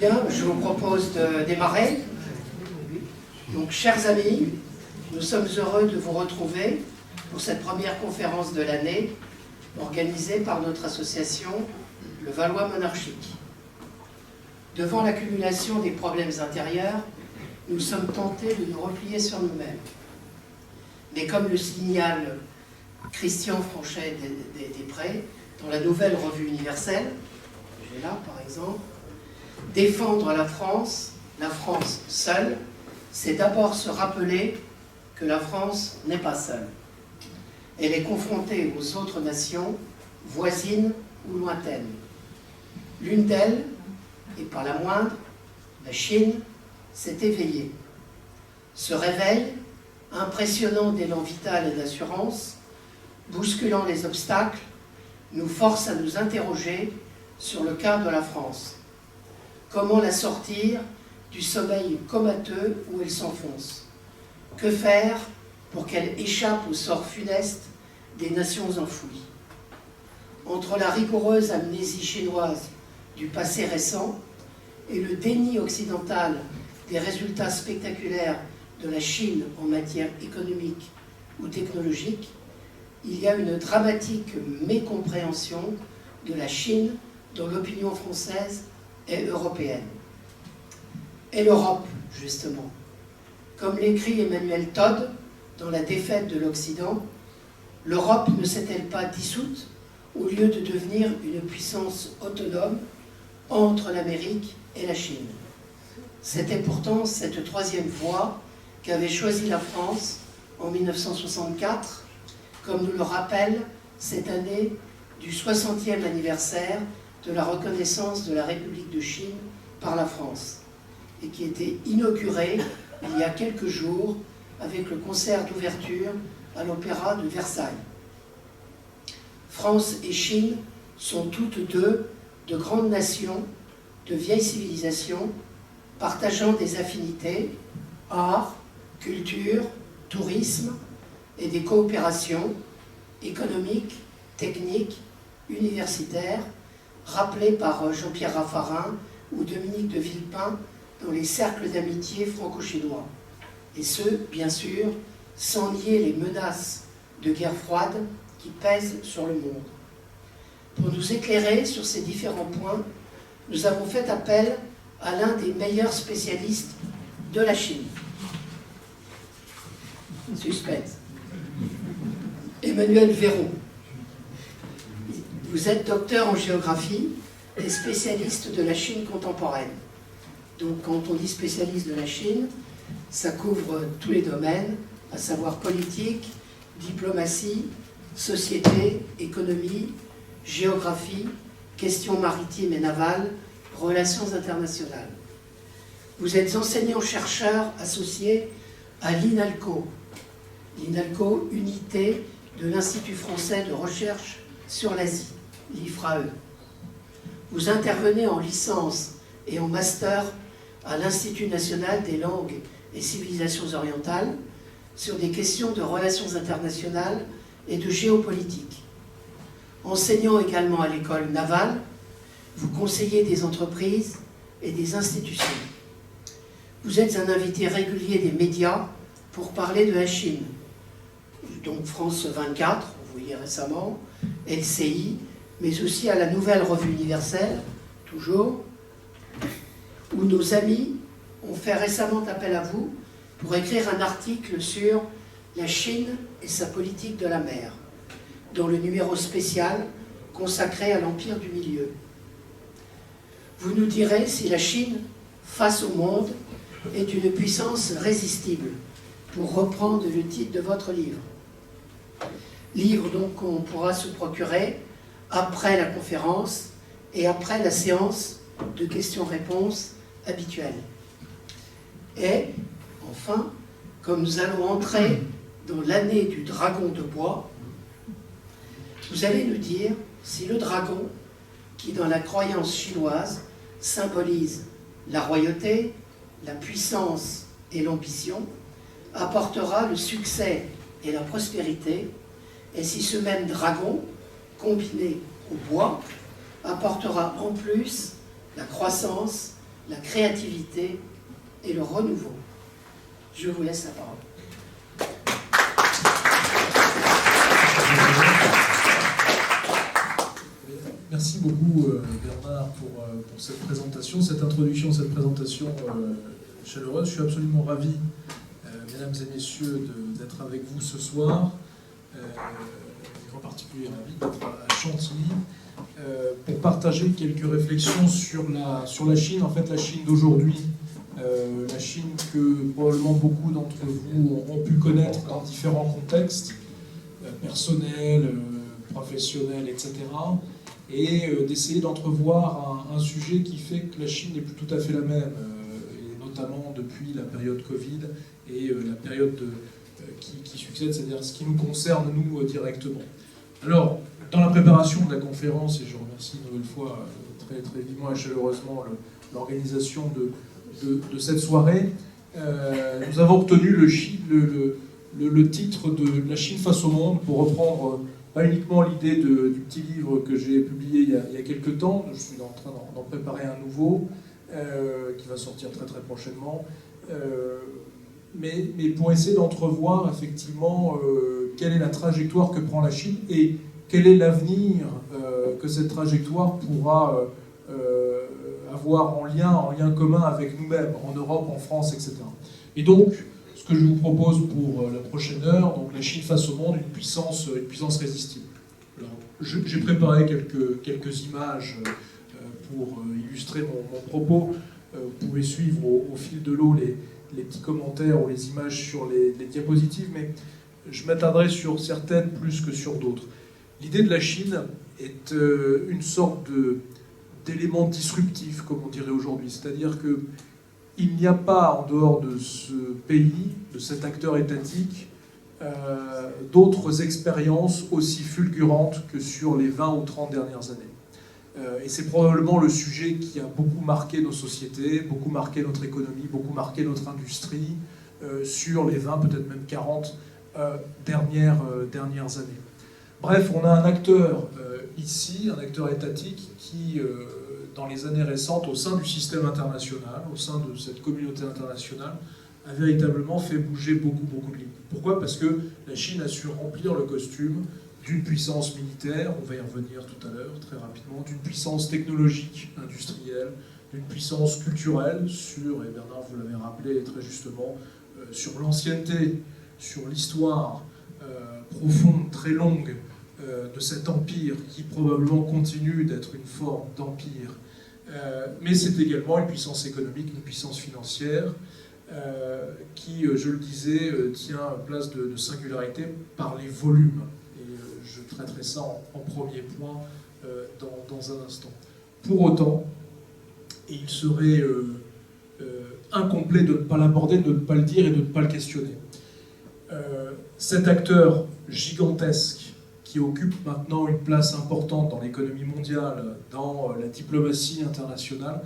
Bien, je vous propose de démarrer. Donc, chers amis, nous sommes heureux de vous retrouver pour cette première conférence de l'année organisée par notre association, le Valois Monarchique. Devant l'accumulation des problèmes intérieurs, nous sommes tentés de nous replier sur nous-mêmes. Mais comme le signale Christian Franchet-Després dans la Nouvelle Revue Universelle, j'ai là par exemple, défendre la France seule, c'est d'abord se rappeler que la France n'est pas seule. Elle est confrontée aux autres nations, voisines ou lointaines. L'une d'elles, et pas la moindre, la Chine, s'est éveillée. Ce réveil, impressionnant d'élan vital et d'assurance, bousculant les obstacles, nous force à nous interroger sur le cas de la France. Comment la sortir du sommeil comateux où elle s'enfonce? Que faire pour qu'elle échappe au sort funeste des nations enfouies? Entre la rigoureuse amnésie chinoise du passé récent et le déni occidental des résultats spectaculaires de la Chine en matière économique ou technologique, il y a une dramatique mécompréhension de la Chine dans l'opinion française et européenne. Et l'Europe, justement. Comme l'écrit Emmanuel Todd dans La défaite de l'Occident, l'Europe ne s'est-elle pas dissoute au lieu de devenir une puissance autonome entre l'Amérique et la Chine? C'était pourtant cette troisième voie qu'avait choisie la France en 1964, comme nous le rappelle cette année du 60e anniversaire de la reconnaissance de la République de Chine par la France, et qui était inaugurée il y a quelques jours avec le concert d'ouverture à l'Opéra de Versailles. France et Chine sont toutes deux de grandes nations, de vieilles civilisations, partageant des affinités, art, culture, tourisme et des coopérations économiques, techniques, universitaires, rappelées par Jean-Pierre Raffarin ou Dominique de Villepin dans les cercles d'amitié franco-chinois. Et ce, bien sûr, sans nier les menaces de guerre froide qui pèsent sur le monde. Pour nous éclairer sur ces différents points, nous avons fait appel à l'un des meilleurs spécialistes de la Chine. Suspense. Emmanuel Véron. Vous êtes docteur en géographie et spécialiste de la Chine contemporaine. Donc quand on dit spécialiste de la Chine, ça couvre tous les domaines, à savoir politique, diplomatie, société, économie, géographie, questions maritimes et navales, relations internationales. Vous êtes enseignant-chercheur associé à l'INALCO. L'INALCO, unité de l'Institut français de recherche sur l'Asie, l'IFRAE. Vous intervenez en licence et en master à l'Institut national des langues et civilisations orientales sur des questions de relations internationales et de géopolitique. Enseignant également à l'école navale, vous conseillez des entreprises et des institutions. Vous êtes un invité régulier des médias pour parler de la Chine. Donc France 24, vous voyez récemment, LCI, mais aussi à la Nouvelle Revue Universelle, toujours, où nos amis ont fait récemment appel à vous pour écrire un article sur la Chine et sa politique de la mer, dans le numéro spécial consacré à l'Empire du Milieu. Vous nous direz si la Chine, face au monde, est une puissance résistible, pour reprendre le titre de votre livre. Livre donc qu'on pourra se procurer après la conférence et après la séance de questions-réponses habituelle. Et, enfin, comme nous allons entrer dans l'année du dragon de bois, vous allez nous dire si le dragon, qui dans la croyance chinoise symbolise la royauté, la puissance et l'ambition, apportera le succès et la prospérité, et si ce même dragon, combiné au bois, apportera en plus la croissance, la créativité et le renouveau. Je vous laisse la parole. Merci beaucoup Bernard pour cette présentation, cette introduction, cette présentation chaleureuse. Je suis absolument ravi, mesdames et messieurs, d'être avec vous ce soir. En particulier ravi d'être à Chantilly pour partager quelques réflexions sur la Chine. En fait, la Chine d'aujourd'hui, la Chine que probablement beaucoup d'entre vous ont pu connaître dans différents contextes, personnels, professionnels, etc. Et d'essayer d'entrevoir un sujet qui fait que la Chine n'est plus tout à fait la même, et notamment depuis la période Covid et la période qui succède, c'est-à-dire ce qui nous concerne, nous, directement. Alors, dans la préparation de la conférence, et je remercie une nouvelle fois très, très vivement et chaleureusement l'organisation de cette soirée, nous avons retenu le titre de La Chine face au monde, pour reprendre pas uniquement l'idée du petit livre que j'ai publié il y a quelques temps. Je suis en train d'en préparer un nouveau qui va sortir très très prochainement, mais pour essayer d'entrevoir effectivement quelle est la trajectoire que prend la Chine et quel est l'avenir que cette trajectoire pourra avoir en lien commun avec nous-mêmes, en Europe, en France, etc. Et donc, ce que je vous propose pour la prochaine heure, donc la Chine face au monde, une puissance résistible. J'ai préparé quelques images pour illustrer mon propos. Vous pouvez suivre au fil de l'eau les petits commentaires ou les images sur les diapositives, mais je m'attarderai sur certaines plus que sur d'autres. L'idée de la Chine est une sorte d'élément disruptif, comme on dirait aujourd'hui, c'est-à-dire que il n'y a pas, en dehors de ce pays, de cet acteur étatique, d'autres expériences aussi fulgurantes que sur les 20 ou 30 dernières années. Et c'est probablement le sujet qui a beaucoup marqué nos sociétés, beaucoup marqué notre économie, beaucoup marqué notre industrie, sur les 20, peut-être même 40 dernières années. Bref, on a un acteur ici, un acteur étatique qui, dans les années récentes, au sein du système international, au sein de cette communauté internationale, a véritablement fait bouger beaucoup de lignes. Pourquoi ? Parce que la Chine a su remplir le costume d'une puissance militaire, on va y revenir tout à l'heure, très rapidement, d'une puissance technologique, industrielle, d'une puissance culturelle, et Bernard vous l'avez rappelé très justement, sur l'ancienneté, sur l'histoire profonde, très longue, de cet empire qui probablement continue d'être une forme d'empire. Mais c'est également une puissance économique, une puissance financière qui, je le disais, tient place de singularité par les volumes. Et je traiterai ça en premier point dans un instant. Pour autant, et il serait incomplet de ne pas l'aborder, de ne pas le dire et de ne pas le questionner. Cet acteur gigantesque qui occupe maintenant une place importante dans l'économie mondiale, dans la diplomatie internationale,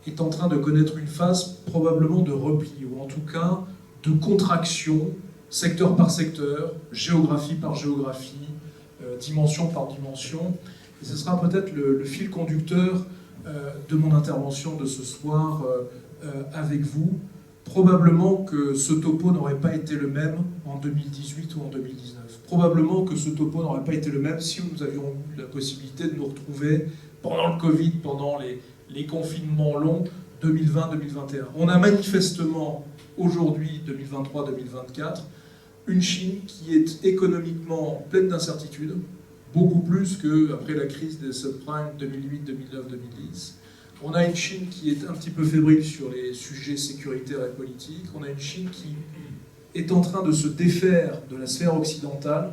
est en train de connaître une phase probablement de repli, ou en tout cas de contraction, secteur par secteur, géographie par géographie, dimension par dimension. Et ce sera peut-être le fil conducteur de mon intervention de ce soir avec vous. Probablement que ce topo n'aurait pas été le même en 2018 ou en 2019. Probablement que ce topo n'aurait pas été le même si nous avions eu la possibilité de nous retrouver pendant le Covid, pendant les confinements longs 2020-2021. On a manifestement aujourd'hui, 2023-2024, une Chine qui est économiquement pleine d'incertitudes, beaucoup plus qu'après la crise des subprimes 2008, 2009, 2010. On a une Chine qui est un petit peu fébrile sur les sujets sécuritaires et politiques. On a une Chine qui est en train de se défaire de la sphère occidentale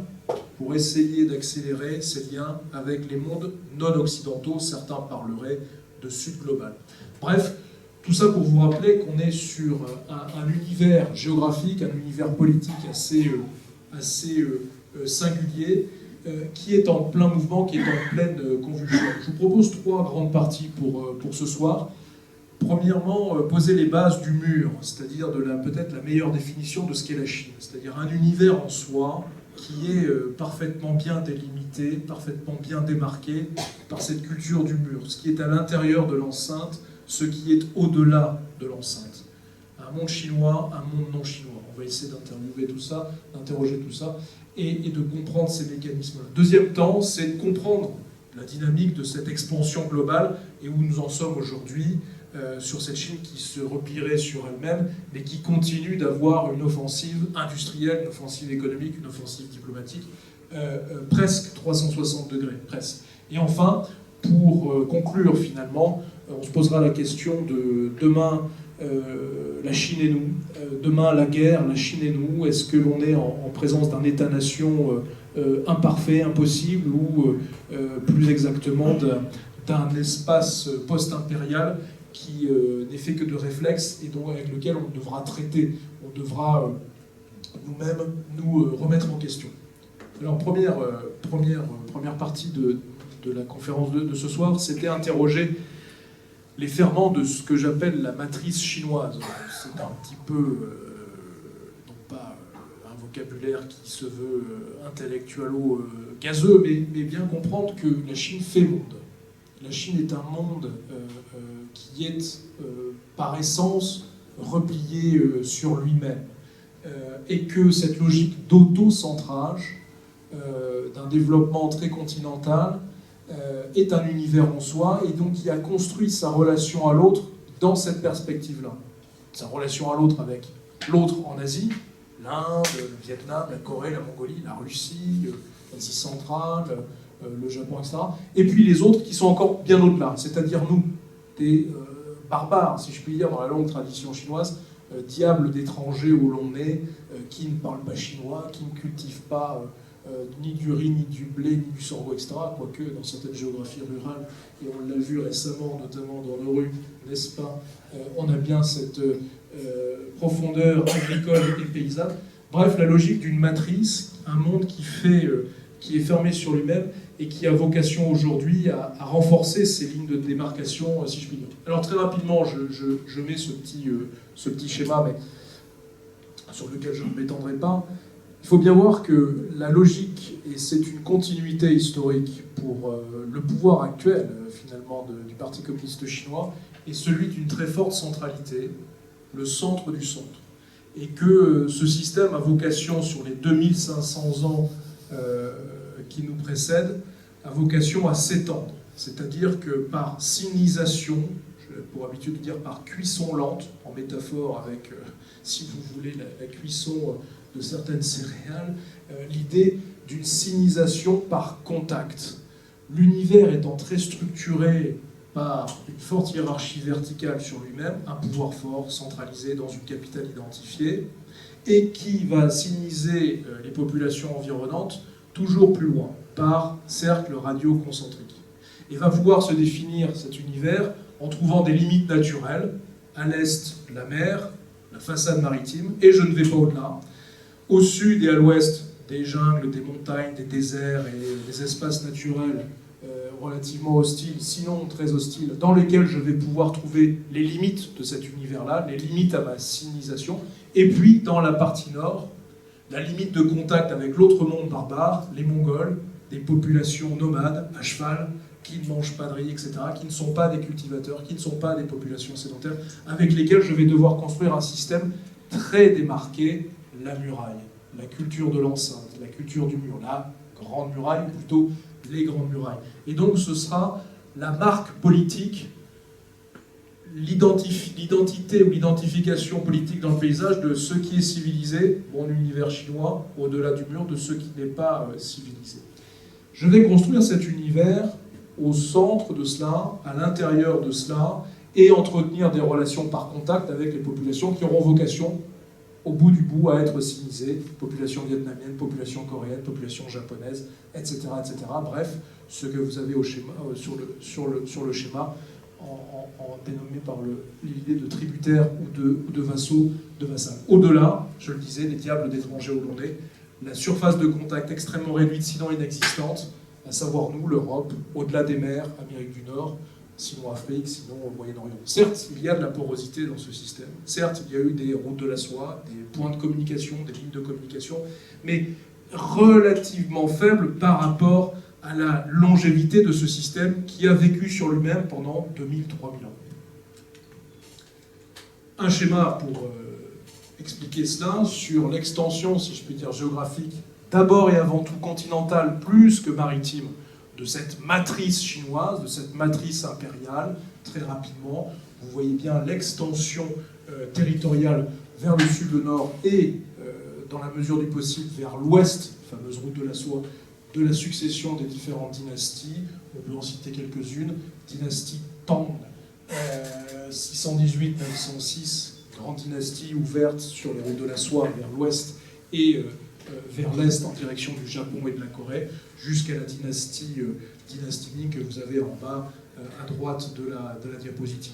pour essayer d'accélérer ses liens avec les mondes non-occidentaux. Certains parleraient de Sud global. Bref, tout ça pour vous rappeler qu'on est sur un univers géographique, un univers politique assez singulier, qui est en plein mouvement, qui est en pleine convulsion. Je vous propose 3 grandes parties pour ce soir. Premièrement, poser les bases du mur, c'est-à-dire peut-être la meilleure définition de ce qu'est la Chine, c'est-à-dire un univers en soi qui est parfaitement bien délimité, parfaitement bien démarqué par cette culture du mur, ce qui est à l'intérieur de l'enceinte ce qui est au-delà de l'enceinte. Un monde chinois, un monde non chinois. On va essayer d'interviewer tout ça, d'interroger tout ça, et de comprendre ces mécanismes-là. Deuxième temps, c'est de comprendre la dynamique de cette expansion globale et où nous en sommes aujourd'hui sur cette Chine qui se replierait sur elle-même, mais qui continue d'avoir une offensive industrielle, une offensive économique, une offensive diplomatique, presque 360 degrés, presque. Et enfin, pour conclure finalement, on se posera la question de demain, la Chine et nous, demain la guerre, la Chine et nous, est-ce que l'on est en présence d'un État-nation imparfait, impossible, ou plus exactement d'un espace post-impérial qui n'est fait que de réflexes et avec lequel on devra traiter, on devra nous-mêmes nous remettre en question. Alors première partie de la conférence de ce soir, c'était interroger les ferments de ce que j'appelle la matrice chinoise. C'est un petit peu, non pas un vocabulaire qui se veut intellectualo-gazeux, mais bien comprendre que la Chine fait monde. La Chine est un monde qui est par essence replié sur lui-même. Et que cette logique d'autocentrage, d'un développement très continental, est un univers en soi, et donc qui a construit sa relation à l'autre dans cette perspective-là. Sa relation à l'autre avec l'autre en Asie, l'Inde, le Vietnam, la Corée, la Mongolie, la Russie, l'Asie centrale, le Japon, etc. Et puis les autres qui sont encore bien au-delà, c'est-à-dire nous, des barbares, si je puis dire, dans la longue tradition chinoise, diables d'étrangers où l'on est, qui ne parlent pas chinois, qui ne cultivent pas ni du riz, ni du blé, ni du sorgho, etc. Quoique dans certaines géographies rurales, et on l'a vu récemment, notamment dans nos rues, n'est-ce pas, on a bien cette profondeur agricole et paysanne. Bref, la logique d'une matrice, un monde qui est fermé sur lui-même et qui a vocation aujourd'hui à renforcer ces lignes de démarcation, si je puis dire. Alors très rapidement, je mets ce petit schéma, mais sur lequel je ne m'étendrai pas. Il faut bien voir que la logique, et c'est une continuité historique pour le pouvoir actuel, finalement, du Parti communiste chinois, est celui d'une très forte centralité, le centre du centre. Et que ce système a vocation, sur les 2500 ans qui nous précèdent, a vocation à s'étendre. C'est-à-dire que par sinisation, j'ai pour habitude de dire par cuisson lente, en métaphore avec, si vous voulez, la cuisson de certaines céréales, l'idée d'une sinisation par contact. L'univers étant très structuré par une forte hiérarchie verticale sur lui-même, un pouvoir fort, centralisé dans une capitale identifiée, et qui va siniser les populations environnantes toujours plus loin, par cercles radioconcentriques. Et va pouvoir se définir cet univers en trouvant des limites naturelles, à l'est, la mer, la façade maritime, et je ne vais pas au-delà. Au sud et à l'ouest, des jungles, des montagnes, des déserts et des espaces naturels relativement hostiles, sinon très hostiles, dans lesquels je vais pouvoir trouver les limites de cet univers-là, les limites à ma sinisation. Et puis, dans la partie nord, la limite de contact avec l'autre monde barbare, les Mongols, des populations nomades, à cheval, qui ne mangent pas de riz, etc., qui ne sont pas des cultivateurs, qui ne sont pas des populations sédentaires, avec lesquelles je vais devoir construire un système très démarqué, la muraille, la culture de l'enceinte, la culture du mur, la grande muraille, ou plutôt les grandes murailles. Et donc ce sera la marque politique, l'identité ou l'identification politique dans le paysage de ce qui est civilisé, mon univers chinois, au-delà du mur, de ce qui n'est pas civilisé. Je vais construire cet univers au centre de cela, à l'intérieur de cela, et entretenir des relations par contact avec les populations qui auront vocation, au bout du bout, à être sinisées, population vietnamienne, population coréenne, population japonaise, etc., etc. Bref, ce que vous avez au schéma, sur le schéma, dénommé par l'idée de tributaires ou de vassaux, de vassals. Au-delà, je le disais, les diables d'étrangers où l'on est, la surface de contact extrêmement réduite, sinon inexistante, à savoir nous, l'Europe, au-delà des mers, Amérique du Nord, sinon Afrique, sinon au Moyen-Orient. Certes, il y a de la porosité dans ce système. Certes, il y a eu des routes de la soie, des points de communication, des lignes de communication, mais relativement faibles par rapport à la longévité de ce système qui a vécu sur lui-même pendant 2000-3000 ans. Un schéma pour expliquer cela sur l'extension, si je puis dire, géographique, d'abord et avant tout continentale, plus que maritime, de cette matrice chinoise, de cette matrice impériale. Très rapidement, vous voyez bien l'extension territoriale vers le sud, le nord et, dans la mesure du possible, vers l'ouest, fameuse route de la soie, de la succession des différentes dynasties. On peut en citer quelques-unes. Dynastie Tang, 618-906, grande dynastie ouverte sur les routes de la soie vers l'ouest et vers l'est en direction du Japon et de la Corée, jusqu'à la dynastie Ming que vous avez en bas à droite de la diapositive.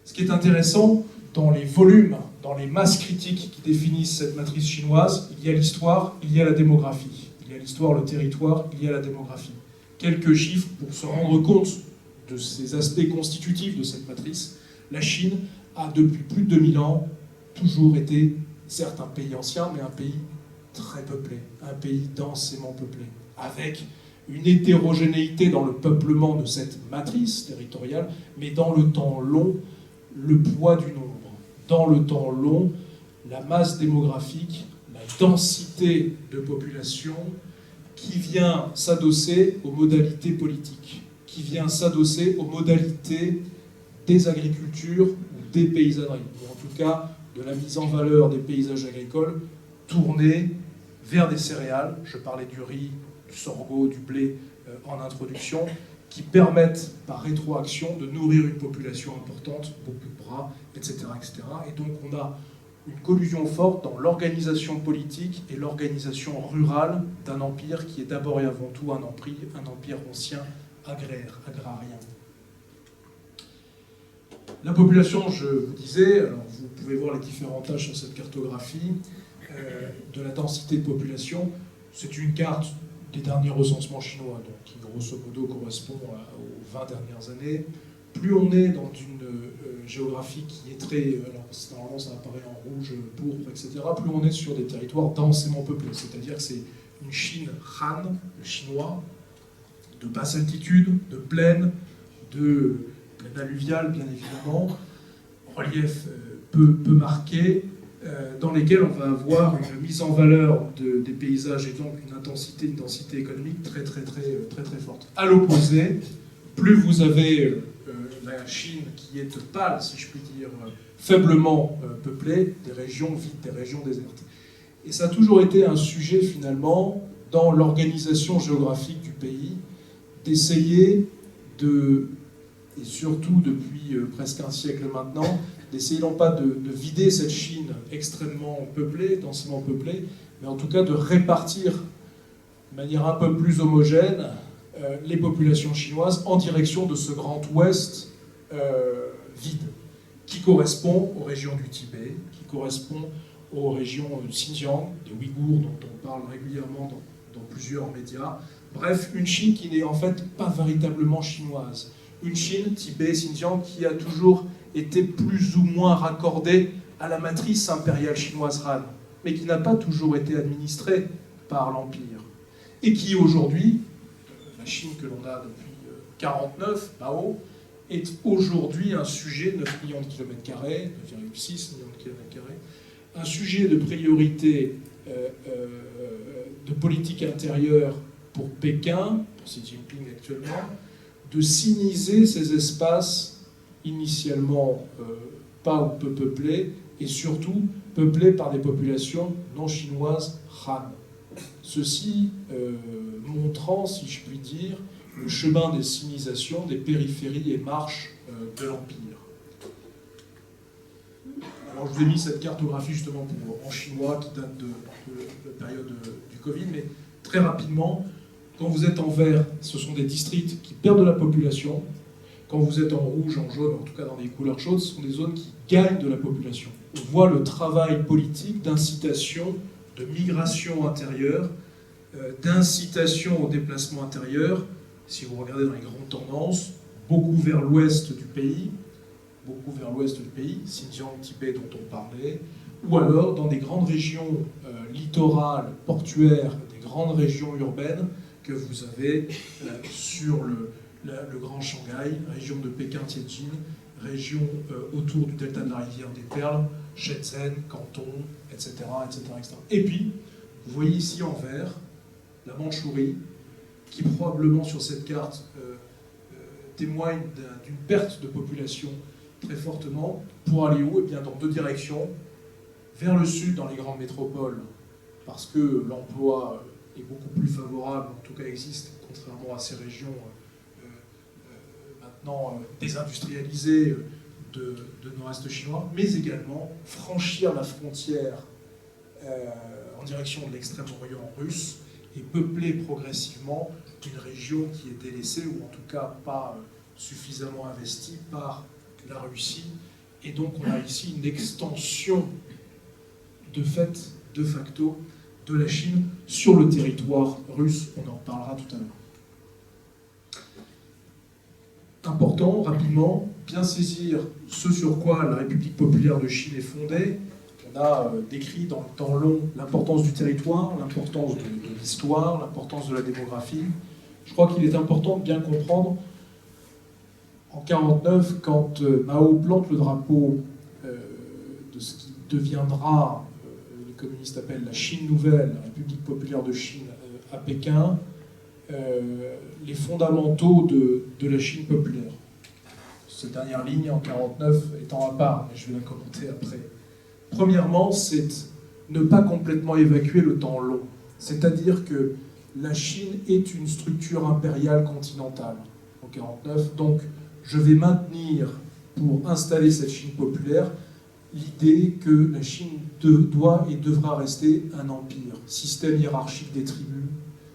Ce qui est intéressant, dans les volumes, dans les masses critiques qui définissent cette matrice chinoise, il y a l'histoire, il y a la démographie. Il y a l'histoire, le territoire, il y a la démographie. Quelques chiffres pour se rendre compte de ces aspects constitutifs de cette matrice. La Chine a, depuis plus de 2000 ans, toujours été, certes un pays ancien, mais un pays très peuplé, un pays densément peuplé, avec une hétérogénéité dans le peuplement de cette matrice territoriale, mais dans le temps long, le poids du nombre. Dans le temps long, la masse démographique, la densité de population qui vient s'adosser aux modalités politiques, qui vient s'adosser aux modalités des agricultures ou des paysanneries, ou en tout cas de la mise en valeur des paysages agricoles tournés vers des céréales, je parlais du riz, du sorgho, du blé en introduction, qui permettent par rétroaction de nourrir une population importante, beaucoup de bras, etc., etc. Et donc on a une collusion forte dans l'organisation politique et l'organisation rurale d'un empire qui est d'abord et avant tout un empire ancien, agrarien. La population, je vous disais, alors vous pouvez voir les différentes tâches sur cette cartographie, de la densité de population, c'est une carte des derniers recensements chinois, donc qui grosso modo correspond aux 20 dernières années. Plus on est dans une géographie qui est très... alors normalement ça apparaît en rouge, pourpre, etc. Plus on est sur des territoires densément peuplés, c'est-à-dire que c'est une Chine Han, le chinois, de basse altitude, de plaine alluviale bien évidemment, relief peu marqué, dans lesquels on va avoir une mise en valeur des paysages et donc une densité économique très forte. À l'opposé, plus vous avez la Chine qui est pâle, si je puis dire, faiblement peuplée, des régions vides, des régions désertes. Et ça a toujours été un sujet finalement dans l'organisation géographique du pays, d'essayer et surtout depuis presque un siècle maintenant, d'essayer non pas de vider cette Chine extrêmement peuplée, densément peuplée, mais en tout cas de répartir de manière un peu plus homogène les populations chinoises en direction de ce grand ouest vide, qui correspond aux régions du Tibet, qui correspond aux régions du Xinjiang, des Ouïghours dont on parle régulièrement dans plusieurs médias. Bref, une Chine qui n'est en fait pas véritablement chinoise. Une Chine, Tibet, Xinjiang, qui a toujours été plus ou moins raccordée à la matrice impériale chinoise Han, mais qui n'a pas toujours été administrée par l'Empire. Et qui aujourd'hui, la Chine que l'on a depuis 1949, Mao, est aujourd'hui un sujet de 9 millions de kilomètres carrés, 9,6 millions de kilomètres carrés, un sujet de priorité de politique intérieure pour Pékin, pour Xi Jinping actuellement, de siniser ces espaces initialement pas ou peu peuplés, et surtout peuplés par des populations non chinoises Han. Ceci montrant, si je puis dire, le chemin des sinisations, des périphéries et marches de l'Empire. Alors je vous ai mis cette cartographie justement en chinois qui date de la période du Covid, mais très rapidement, quand vous êtes en vert, ce sont des districts qui perdent de la population. Quand vous êtes en rouge, en jaune, en tout cas dans des couleurs chaudes, ce sont des zones qui gagnent de la population. On voit le travail politique d'incitation, de migration intérieure, d'incitation au déplacement intérieur. Si vous regardez dans les grandes tendances, beaucoup vers l'ouest du pays, Xinjiang, Tibet dont on parlait, ou alors dans des grandes régions littorales, portuaires, des grandes régions urbaines que vous avez sur le Grand Shanghai, région de Pékin-Tianjin, régions autour du delta de la rivière des Perles, Shenzhen, Canton, etc., etc., etc. Et puis, vous voyez ici en vert la Mandchourie, qui probablement sur cette carte témoigne d'une perte de population très fortement, pour aller où? Eh bien, dans deux directions, vers le sud, dans les grandes métropoles, parce que l'emploi est beaucoup plus favorable, en tout cas existe, contrairement à ces régions maintenant désindustrialisées de nord-est chinois, mais également franchir la frontière en direction de l'extrême-orient russe et peupler progressivement une région qui est délaissée, ou en tout cas pas suffisamment investie par la Russie. Et donc on a ici une extension de fait, de facto, de la Chine sur le territoire russe. On en reparlera tout à l'heure. Important, rapidement, bien saisir ce sur quoi la République populaire de Chine est fondée. On a décrit dans le temps long l'importance du territoire, l'importance de l'histoire, l'importance de la démographie. Je crois qu'il est important de bien comprendre, en 1949, quand Mao plante le drapeau de ce qui deviendra, les communistes appellent la Chine nouvelle, la République populaire de Chine, à Pékin, les fondamentaux de la Chine populaire. Cette dernière ligne, en 1949, étant à part, mais je vais la commenter après. Premièrement, c'est ne pas complètement évacuer le temps long. C'est-à-dire que la Chine est une structure impériale continentale en 1949. Donc, je vais maintenir, pour installer cette Chine populaire, l'idée que la Chine doit et devra rester un empire. Système hiérarchique des tribus,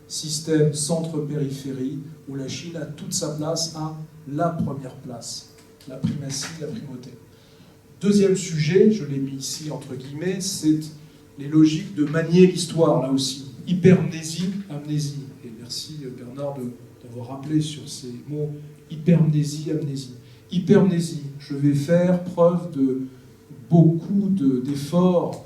système centre-périphérie, où la Chine a toute sa place, à la première place, la primatie, la primauté. Deuxième sujet, je l'ai mis ici entre guillemets, c'est les logiques de manier l'histoire, là aussi. Hypermnésie, amnésie. Et merci Bernard d'avoir rappelé sur ces mots hypermnésie, amnésie. Hypermnésie, je vais faire preuve de beaucoup d'efforts,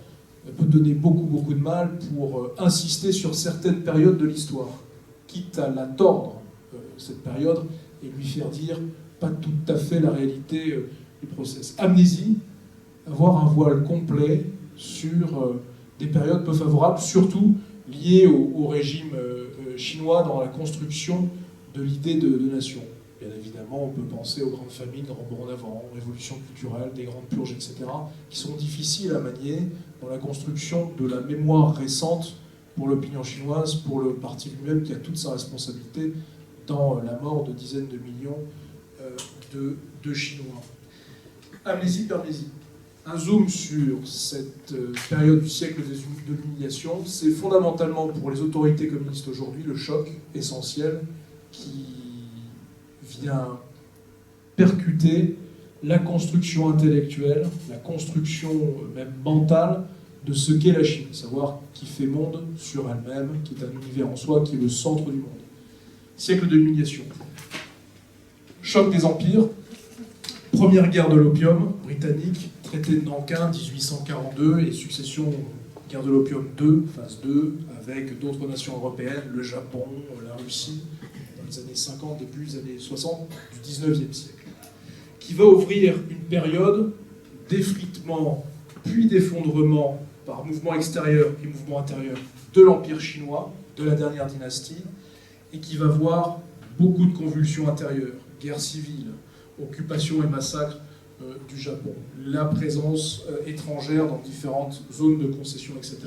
peut donner beaucoup de mal pour insister sur certaines périodes de l'histoire, quitte à la tordre, cette période, et lui faire dire pas tout à fait la réalité du process. Amnésie, avoir un voile complet sur des périodes peu favorables, surtout liées au régime chinois dans la construction de l'idée de nation. Bien évidemment, on peut penser aux grandes famines, grands bons en avant, révolutions culturelles, des grandes purges, etc., qui sont difficiles à manier dans la construction de la mémoire récente pour l'opinion chinoise, pour le parti lui-même, qui a toute sa responsabilité dans la mort de dizaines de millions de Chinois. Amnésie, permnésie. Un zoom sur cette période du siècle de l'humiliation, c'est fondamentalement pour les autorités communistes aujourd'hui le choc essentiel qui vient percuter la construction intellectuelle, la construction même mentale de ce qu'est la Chine, savoir qui fait monde sur elle-même, qui est un univers en soi, qui est le centre du monde. Siècle de l'humiliation. Choc des empires, première guerre de l'opium britannique, traité de Nankin 1842 et succession guerre de l'opium 2, phase 2, avec d'autres nations européennes, le Japon, la Russie, dans les années 50, début des années 60 du 19e siècle, qui va ouvrir une période d'effritement puis d'effondrement par mouvement extérieur et mouvement intérieur de l'Empire chinois, de la dernière dynastie, et qui va voir beaucoup de convulsions intérieures, guerre civile, occupation et massacre du Japon, la présence étrangère dans différentes zones de concession, etc.,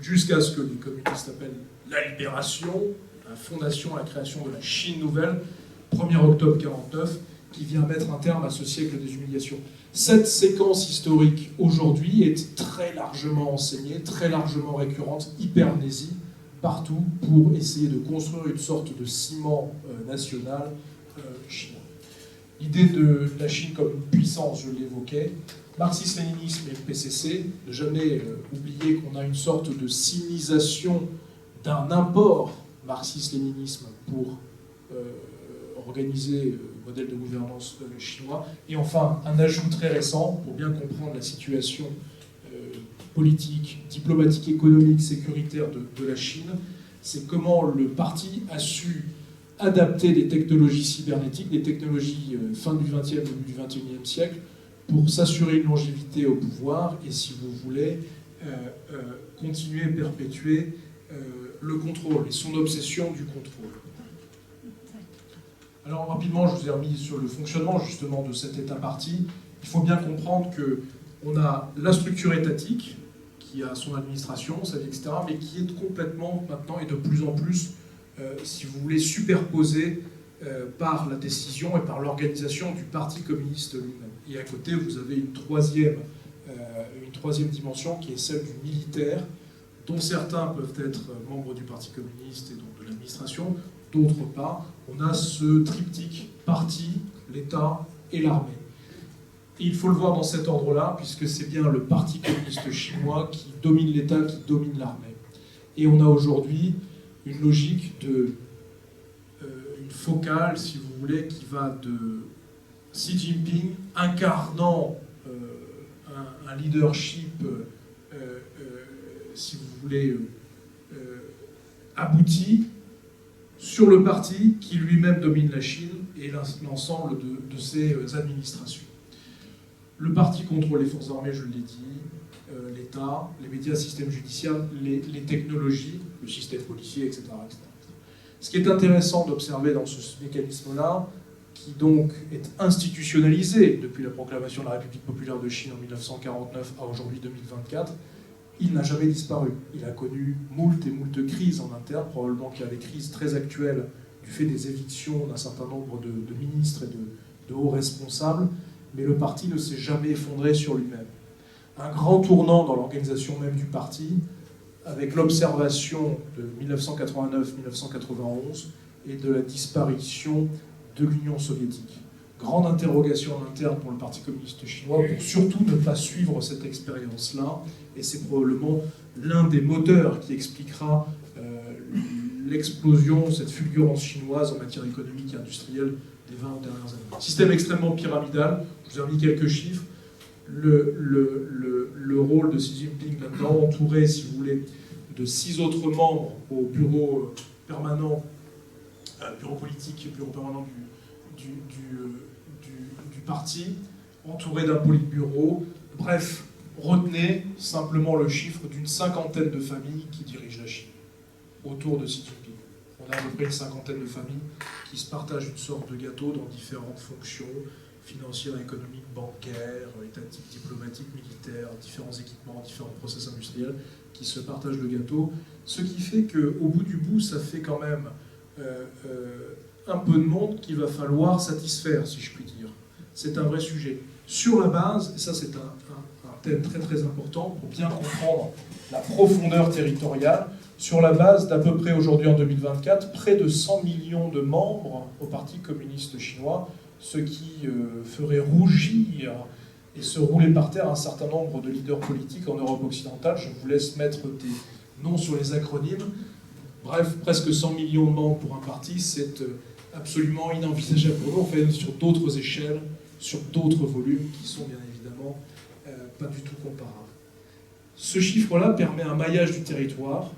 jusqu'à ce que les communistes appellent la libération, la fondation, la création de la Chine nouvelle, 1er octobre 1949, qui vient mettre un terme à ce siècle des humiliations. Cette séquence historique, aujourd'hui, est très largement enseignée, très largement récurrente, hypermnésie, partout, pour essayer de construire une sorte de ciment national chinois. L'idée de la Chine comme puissance, je l'évoquais, marxisme-léninisme et PCC, ne jamais oublier qu'on a une sorte de sinisation d'un import marxisme-léninisme pour organiser le modèle de gouvernance chinois. Et enfin, un ajout très récent, pour bien comprendre la situation politique, diplomatique, économique, sécuritaire de la Chine, c'est comment le parti a su adapter des technologies cybernétiques, des technologies fin du XXe, début du XXIe siècle, pour s'assurer une longévité au pouvoir et, si vous voulez, continuer et perpétuer le contrôle et son obsession du contrôle. Alors rapidement, je vous ai remis sur le fonctionnement justement de cet État-parti. Il faut bien comprendre qu'on a la structure étatique, qui a son administration, sa vie, etc., mais qui est complètement maintenant et de plus en plus, si vous voulez, superposée par la décision et par l'organisation du Parti communiste lui-même. Et à côté, vous avez une troisième dimension qui est celle du militaire, dont certains peuvent être membres du Parti communiste et donc de l'administration, d'autres pas. On a ce triptyque parti, l'État et l'armée. Et il faut le voir dans cet ordre-là, puisque c'est bien le Parti communiste chinois qui domine l'État, qui domine l'armée. Et on a aujourd'hui une logique une focale, si vous voulez, qui va de Xi Jinping incarnant un leadership, si vous voulez, abouti sur le parti qui lui-même domine la Chine et l'ensemble de ses administrations. Le parti contrôle les forces armées, je l'ai dit, l'État, les médias, le système judiciaire, les technologies, le système policier, etc., etc. Ce qui est intéressant d'observer dans ce mécanisme-là, qui donc est institutionnalisé depuis la proclamation de la République populaire de Chine en 1949 à aujourd'hui 2024, il n'a jamais disparu. Il a connu moult et moult crises en interne, probablement qu'il y a des crises très actuelles du fait des évictions d'un certain nombre de ministres et de hauts responsables, mais le parti ne s'est jamais effondré sur lui-même. Un grand tournant dans l'organisation même du parti, avec l'observation de 1989-1991 et de la disparition de l'Union soviétique. Grande interrogation en interne pour le Parti communiste chinois, pour surtout ne pas suivre cette expérience-là, et c'est probablement l'un des moteurs qui expliquera l'explosion, cette fulgurance chinoise en matière économique et industrielle des 20 dernières années. Système extrêmement pyramidal, je vous ai remis quelques chiffres. Le rôle de Xi Jinping là-dedans, entouré, si vous voulez, de 6 autres membres au bureau permanent, bureau politique, bureau permanent du parti, entouré d'un politburo. Bref, retenez simplement le chiffre d'une 50aine de familles qui dirigent la Chine autour de Xi Jinping. On a à peu près une 50aine de familles qui se partagent une sorte de gâteau dans différentes fonctions financières, économiques, bancaires, étatiques, diplomatiques, militaires, différents équipements, différents process industriels qui se partagent le gâteau. Ce qui fait qu'au bout du bout, ça fait quand même un peu de monde qu'il va falloir satisfaire, si je puis dire. C'est un vrai sujet. Sur la base, et ça c'est un thème très très important pour bien comprendre la profondeur territoriale, sur la base d'à peu près aujourd'hui en 2024, près de 100 millions de membres au Parti communiste chinois, ce qui ferait rougir et se rouler par terre un certain nombre de leaders politiques en Europe occidentale. Je vous laisse mettre des noms sur les acronymes. Bref, presque 100 millions de membres pour un parti, c'est absolument inenvisageable pour nous. On fait sur d'autres échelles, sur d'autres volumes qui sont bien évidemment pas du tout comparables. Ce chiffre-là permet un maillage du territoire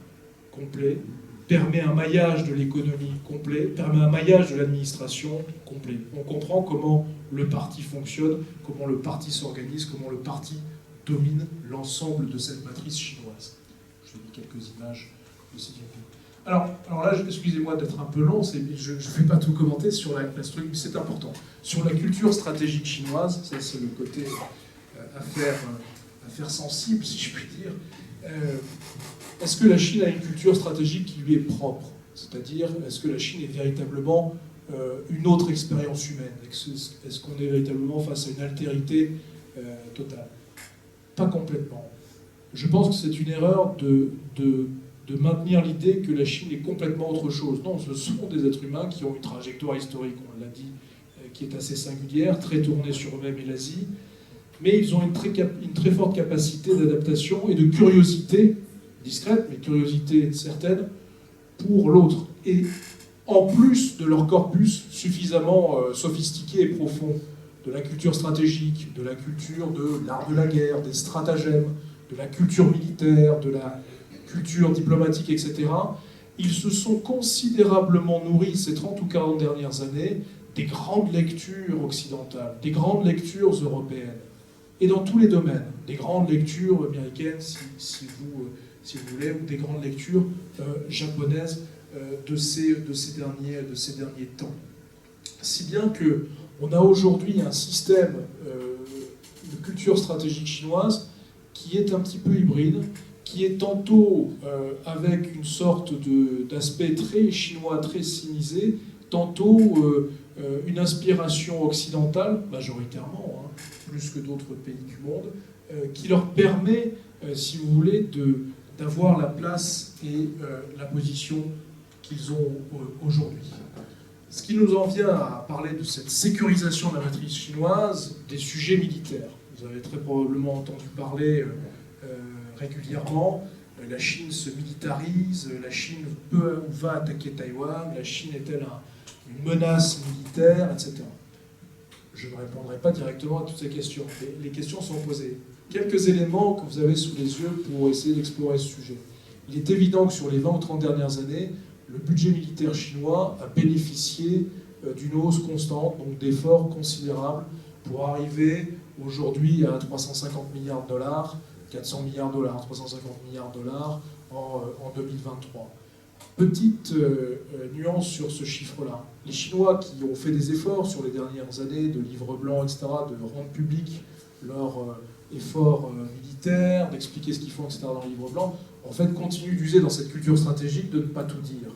complet, permet un maillage de l'économie complet, permet un maillage de l'administration complet. On comprend comment le parti fonctionne, comment le parti s'organise, comment le parti domine l'ensemble de cette matrice chinoise. Je vous ai mis quelques images de Xi Jinping. Alors là, excusez-moi d'être un peu long, je ne vais pas tout commenter sur la structure, mais c'est important. Sur la culture stratégique chinoise, ça c'est le côté affaire sensible, si je puis dire. Est-ce que la Chine a une culture stratégique qui lui est propre? C'est-à-dire, est-ce que la Chine est véritablement une autre expérience humaine? Est-ce qu'on est véritablement face à une altérité totale? Pas complètement. Je pense que c'est une erreur de maintenir l'idée que la Chine est complètement autre chose. Non, ce sont des êtres humains qui ont une trajectoire historique, on l'a dit, qui est assez singulière, très tournée sur eux-mêmes et l'Asie, mais ils ont une très forte capacité d'adaptation et de curiosité, discrète, mais curiosité certaine, pour l'autre. Et en plus de leur corpus suffisamment sophistiqué et profond, de la culture stratégique, de la culture de l'art de la guerre, des stratagèmes, de la culture militaire, de la culture diplomatique, etc., ils se sont considérablement nourris ces 30 ou 40 dernières années des grandes lectures occidentales, des grandes lectures européennes, et dans tous les domaines, des grandes lectures américaines, si vous voulez, ou des grandes lectures japonaises de ces derniers temps. Si bien qu'on a aujourd'hui un système de culture stratégique chinoise qui est un petit peu hybride, qui est tantôt avec une sorte d'aspect très chinois, très sinisé, tantôt une inspiration occidentale, majoritairement, hein, plus que d'autres pays du monde, qui leur permet, si vous voulez, d'avoir la place et la position qu'ils ont aujourd'hui. Ce qui nous en vient à parler de cette sécurisation de la matrice chinoise, des sujets militaires. Vous avez très probablement entendu parler régulièrement. La Chine se militarise, la Chine peut ou va attaquer Taïwan, la Chine est-elle une menace militaire, etc. Je ne répondrai pas directement à toutes ces questions. Les questions sont posées. Quelques éléments que vous avez sous les yeux pour essayer d'explorer ce sujet. Il est évident que sur les 20 ou 30 dernières années, le budget militaire chinois a bénéficié d'une hausse constante, donc d'efforts considérables, pour arriver aujourd'hui à 350 milliards de dollars, 400 milliards de dollars, 350 milliards de dollars en 2023. Petite nuance sur ce chiffre-là. Les Chinois qui ont fait des efforts sur les dernières années de livres blancs, etc., de rendre public leurs efforts militaires, d'expliquer ce qu'ils font, etc., dans le livre blanc, en fait, continuent d'user dans cette culture stratégique de ne pas tout dire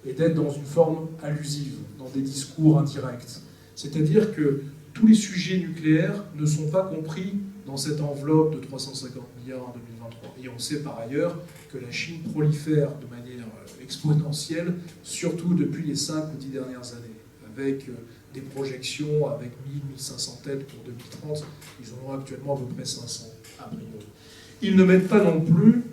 et d'être dans une forme allusive, dans des discours indirects. C'est-à-dire que tous les sujets nucléaires ne sont pas compris dans cette enveloppe de 350 milliards en 2023. Et on sait par ailleurs que la Chine prolifère de manière exponentielle, surtout depuis les 5 ou 10 dernières années, avec des projections avec 1000-1500 têtes pour 2030. Ils en ont actuellement à peu près 500, a priori. Ils ne mettent pas non plus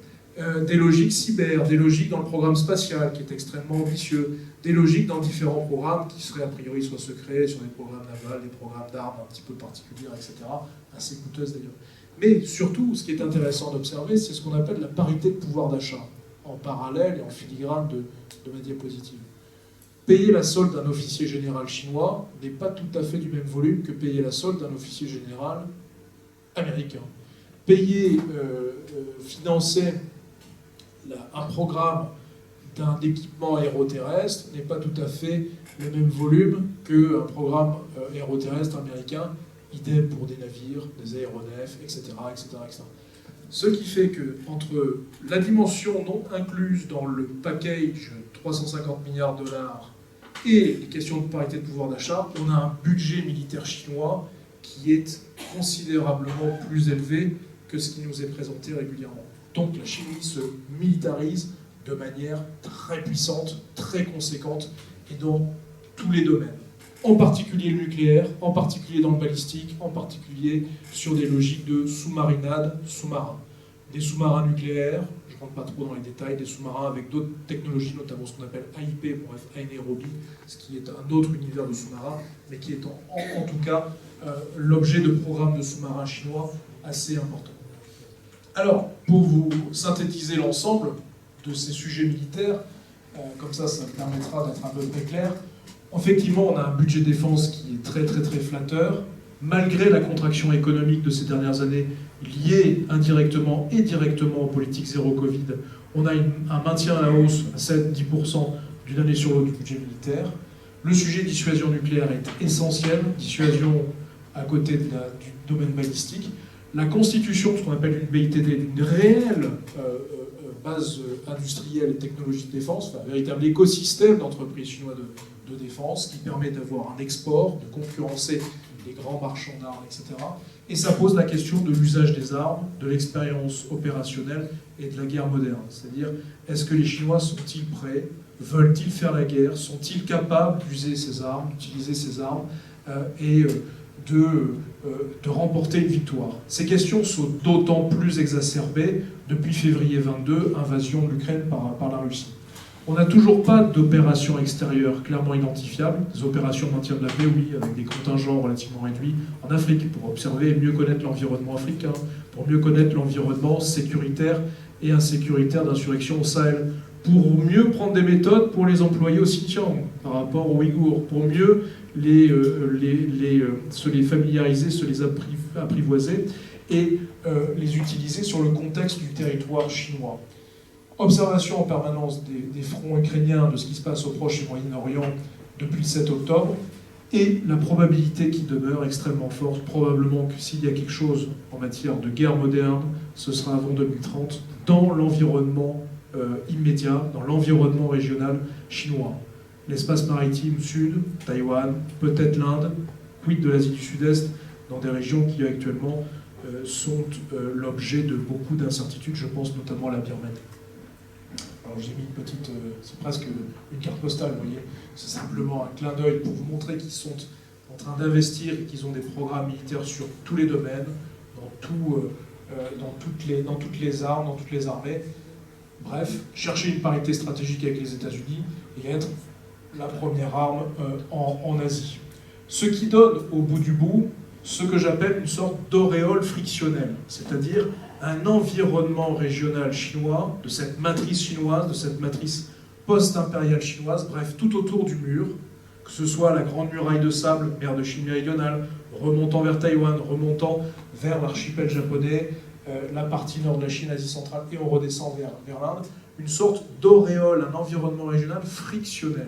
des logiques cyber, des logiques dans le programme spatial, qui est extrêmement ambitieux, des logiques dans différents programmes qui seraient a priori soit secrets, sur des programmes navals, des programmes d'armes un petit peu particulières, etc., assez coûteuses d'ailleurs. Mais surtout, ce qui est intéressant d'observer, c'est ce qu'on appelle la parité de pouvoir d'achat, en parallèle et en filigrane de ma diapositive. Payer la solde d'un officier général chinois n'est pas tout à fait du même volume que payer la solde d'un officier général américain. Financer un programme d'un équipement aéroterrestre n'est pas tout à fait le même volume qu'un programme aéroterrestre américain, idem pour des navires, des aéronefs, etc., etc., etc. Ce qui fait que entre la dimension non incluse dans le package 350 milliards de dollars et les questions de parité de pouvoir d'achat, on a un budget militaire chinois qui est considérablement plus élevé que ce qui nous est présenté régulièrement. Donc la Chine se militarise de manière très puissante, très conséquente, et dans tous les domaines. En particulier le nucléaire, en particulier dans le balistique, en particulier sur des logiques de sous-marinade, sous-marin. Des sous-marins nucléaires, je ne rentre pas trop dans les détails, des sous-marins avec d'autres technologies, notamment ce qu'on appelle AIP, bref, anaérobie, ce qui est un autre univers de sous-marins, mais qui est en tout cas l'objet de programmes de sous-marins chinois assez importants. Alors, pour vous synthétiser l'ensemble de ces sujets militaires, comme ça me permettra d'être un peu très clair. Effectivement, on a un budget défense qui est très très très flatteur, malgré la contraction économique de ces dernières années, liée indirectement et directement aux politiques zéro Covid. On a un maintien à la hausse à 7-10% d'une année sur l'autre du budget militaire. Le sujet dissuasion nucléaire est essentiel, dissuasion à côté du domaine balistique. La constitution, ce qu'on appelle une BITD, d'une réelle base industrielle et technologique de défense, enfin, un véritable écosystème d'entreprises chinoises de défense qui permet d'avoir un export, de concurrencer les grands marchands d'armes, etc. Et ça pose la question de l'usage des armes, de l'expérience opérationnelle et de la guerre moderne. C'est-à-dire, est-ce que les Chinois sont-ils prêts? Veulent-ils faire la guerre? Sont-ils capables d'user ces armes, d'utiliser ces armes et de remporter une victoire? Ces questions sont d'autant plus exacerbées depuis février 22, invasion de l'Ukraine par la Russie. On n'a toujours pas d'opérations extérieures clairement identifiables, des opérations de maintien de la paix, oui, avec des contingents relativement réduits en Afrique, pour observer et mieux connaître l'environnement africain, pour mieux connaître l'environnement sécuritaire et insécuritaire d'insurrection au Sahel. pour mieux prendre des méthodes pour les employer au Xinjiang par rapport aux Ouïghours, pour mieux se les familiariser, se les apprivoiser et les utiliser sur le contexte du territoire chinois. Observation en permanence des fronts ukrainiens, de ce qui se passe au Proche et Moyen-Orient depuis le 7 octobre, et la probabilité qui demeure extrêmement forte, probablement que s'il y a quelque chose en matière de guerre moderne, ce sera avant 2030, dans l'environnement immédiat, dans l'environnement régional chinois. L'espace maritime sud, Taïwan, peut-être l'Inde, quid de l'Asie du Sud-Est, dans des régions qui actuellement sont l'objet de beaucoup d'incertitudes, je pense notamment à la Birmanie. Alors j'ai mis une petite, c'est presque une carte postale, vous voyez, c'est simplement un clin d'œil pour vous montrer qu'ils sont en train d'investir et qu'ils ont des programmes militaires sur tous les domaines, dans toutes les armes, dans toutes les armées. Bref, chercher une parité stratégique avec les États-Unis et être la première arme en Asie. Ce qui donne au bout du bout ce que j'appelle une sorte d'auréole frictionnelle, c'est-à-dire un environnement régional chinois, de cette matrice chinoise, de cette matrice post-impériale chinoise, bref, tout autour du mur, que ce soit la grande muraille de sable, mer de Chine méridionale, remontant vers Taïwan, remontant vers l'archipel japonais, la partie nord de la Chine, Asie centrale, et on redescend vers l'Inde, une sorte d'auréole, un environnement régional frictionnel.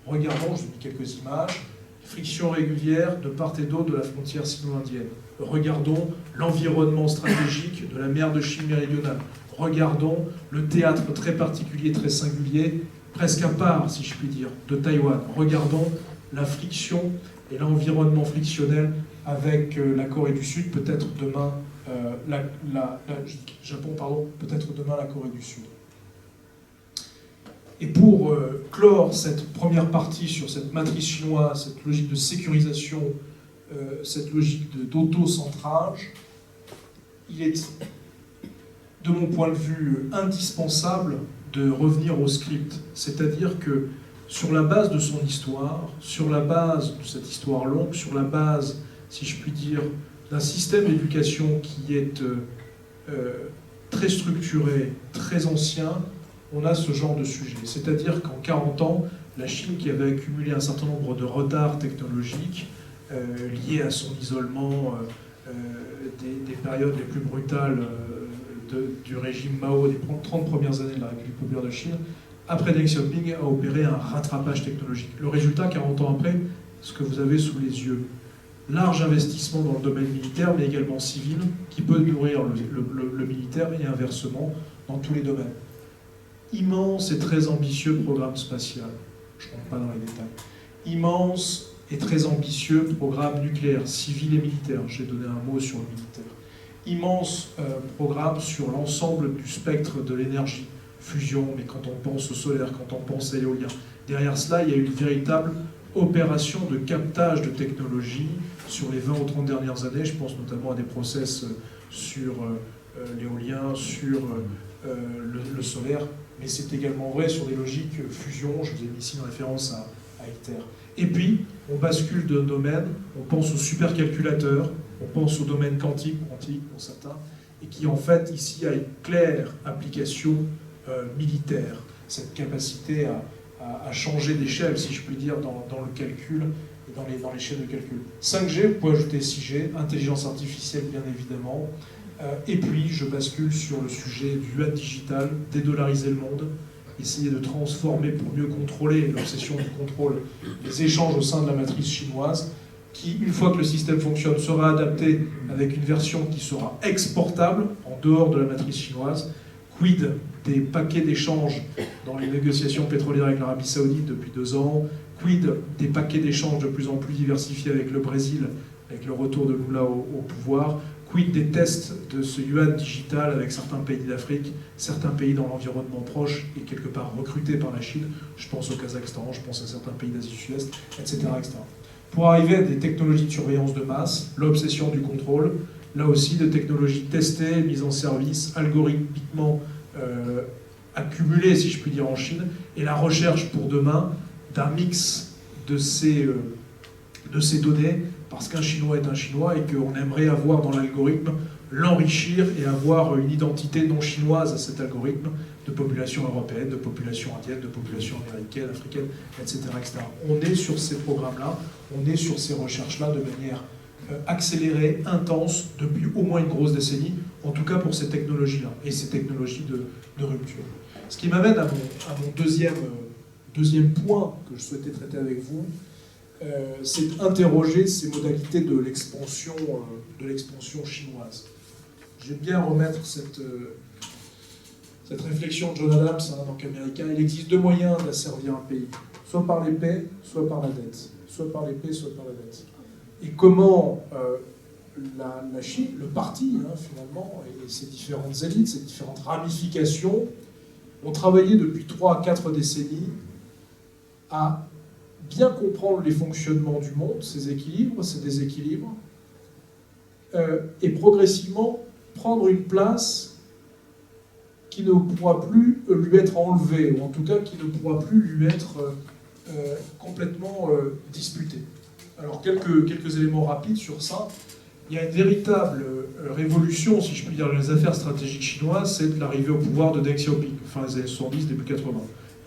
Regardons, je vous ai mis quelques images, friction régulière de part et d'autre de la frontière sino-indienne. Regardons l'environnement stratégique de la mer de Chine méridionale. Regardons le théâtre très particulier, très singulier, presque à part, si je puis dire, de Taïwan. Regardons la friction et l'environnement frictionnel avec la Corée du Sud, peut-être demain, Japon, pardon, peut-être demain la Corée du Sud. Et pour clore cette première partie sur cette matrice chinoise, cette logique de sécurisation, cette logique d'autocentrage, il est, de mon point de vue, indispensable de revenir au script. C'est-à-dire que sur la base de son histoire, sur la base de cette histoire longue, sur la base, si je puis dire, d'un système d'éducation qui est très structuré, très ancien, on a ce genre de sujet. C'est-à-dire qu'en 40 ans, la Chine, qui avait accumulé un certain nombre de retards technologiques liés à son isolement des périodes les plus brutales du régime Mao des 30 premières années de la République populaire de Chine, après Deng Xiaoping a opéré un rattrapage technologique. Le résultat, 40 ans après, ce que vous avez sous les yeux, large investissement dans le domaine militaire, mais également civil, qui peut nourrir le militaire et inversement dans tous les domaines. Immense et très ambitieux programme spatial, je ne rentre pas dans les détails. Immense et très ambitieux programme nucléaire, civil et militaire, j'ai donné un mot sur le militaire. Immense programme sur l'ensemble du spectre de l'énergie, fusion, mais quand on pense au solaire, quand on pense à l'éolien. Derrière cela, il y a une véritable opération de captage de technologie sur les 20 ou 30 dernières années. Je pense notamment à des process sur l'éolien, sur le solaire, mais c'est également vrai sur des logiques fusion. Je vous ai mis ici une référence à ITER. Et puis, on bascule de domaine, on pense au supercalculateur, on pense au domaine quantique pour certains, et qui en fait ici a une claire application militaire, cette capacité à changer d'échelle, si je puis dire, dans le calcul et dans les chaînes de calcul. 5G, vous pouvez ajouter 6G, intelligence artificielle bien évidemment, et puis je bascule sur le sujet du yuan digital, dédollariser le monde, essayer de transformer pour mieux contrôler l'obsession du contrôle, les échanges au sein de la matrice chinoise, qui, une fois que le système fonctionne, sera adapté avec une version qui sera exportable en dehors de la matrice chinoise. Quid des paquets d'échanges dans les négociations pétrolières avec l'Arabie Saoudite depuis 2 ans? Quid des paquets d'échanges de plus en plus diversifiés avec le Brésil, avec le retour de Lula au pouvoir? Quid des tests de ce yuan digital avec certains pays d'Afrique, certains pays dans l'environnement proche et quelque part recrutés par la Chine? Je pense au Kazakhstan, je pense à certains pays d'Asie du Sud-Est, etc., etc. Pour arriver à des technologies de surveillance de masse, l'obsession du contrôle, là aussi de technologies testées, mises en service, algorithmiquement accumulées, si je puis dire, en Chine, et la recherche pour demain d'un mix de ces données, parce qu'un Chinois est un Chinois et qu'on aimerait avoir dans l'algorithme, l'enrichir et avoir une identité non chinoise à cet algorithme, de population européenne, de population indienne, de population américaine, africaine, etc., etc. On est sur ces programmes-là, on est sur ces recherches-là de manière accélérée, intense, depuis au moins une grosse décennie, en tout cas pour ces technologies-là, et ces technologies de rupture. Ce qui m'amène à mon deuxième point que je souhaitais traiter avec vous, c'est interroger ces modalités de l'expansion chinoise. J'aime bien remettre cette réflexion de John Adams, un banque américain. Il existe deux moyens d'asservir un pays, soit par l'épée, soit par la dette. Soit par l'épée, soit par la dette. Et comment la Chine, le parti, finalement, et ses différentes élites, ses différentes ramifications, ont travaillé depuis 3 à 4 décennies à bien comprendre les fonctionnements du monde, ses équilibres, ses déséquilibres, et progressivement prendre une place qui ne pourra plus lui être enlevée, ou en tout cas qui ne pourra plus lui être complètement disputée. Alors quelques éléments rapides sur ça. Il y a une véritable révolution, si je puis dire, dans les affaires stratégiques chinoises, c'est l'arrivée au pouvoir de Deng Xiaoping, fin des années 70, début 80.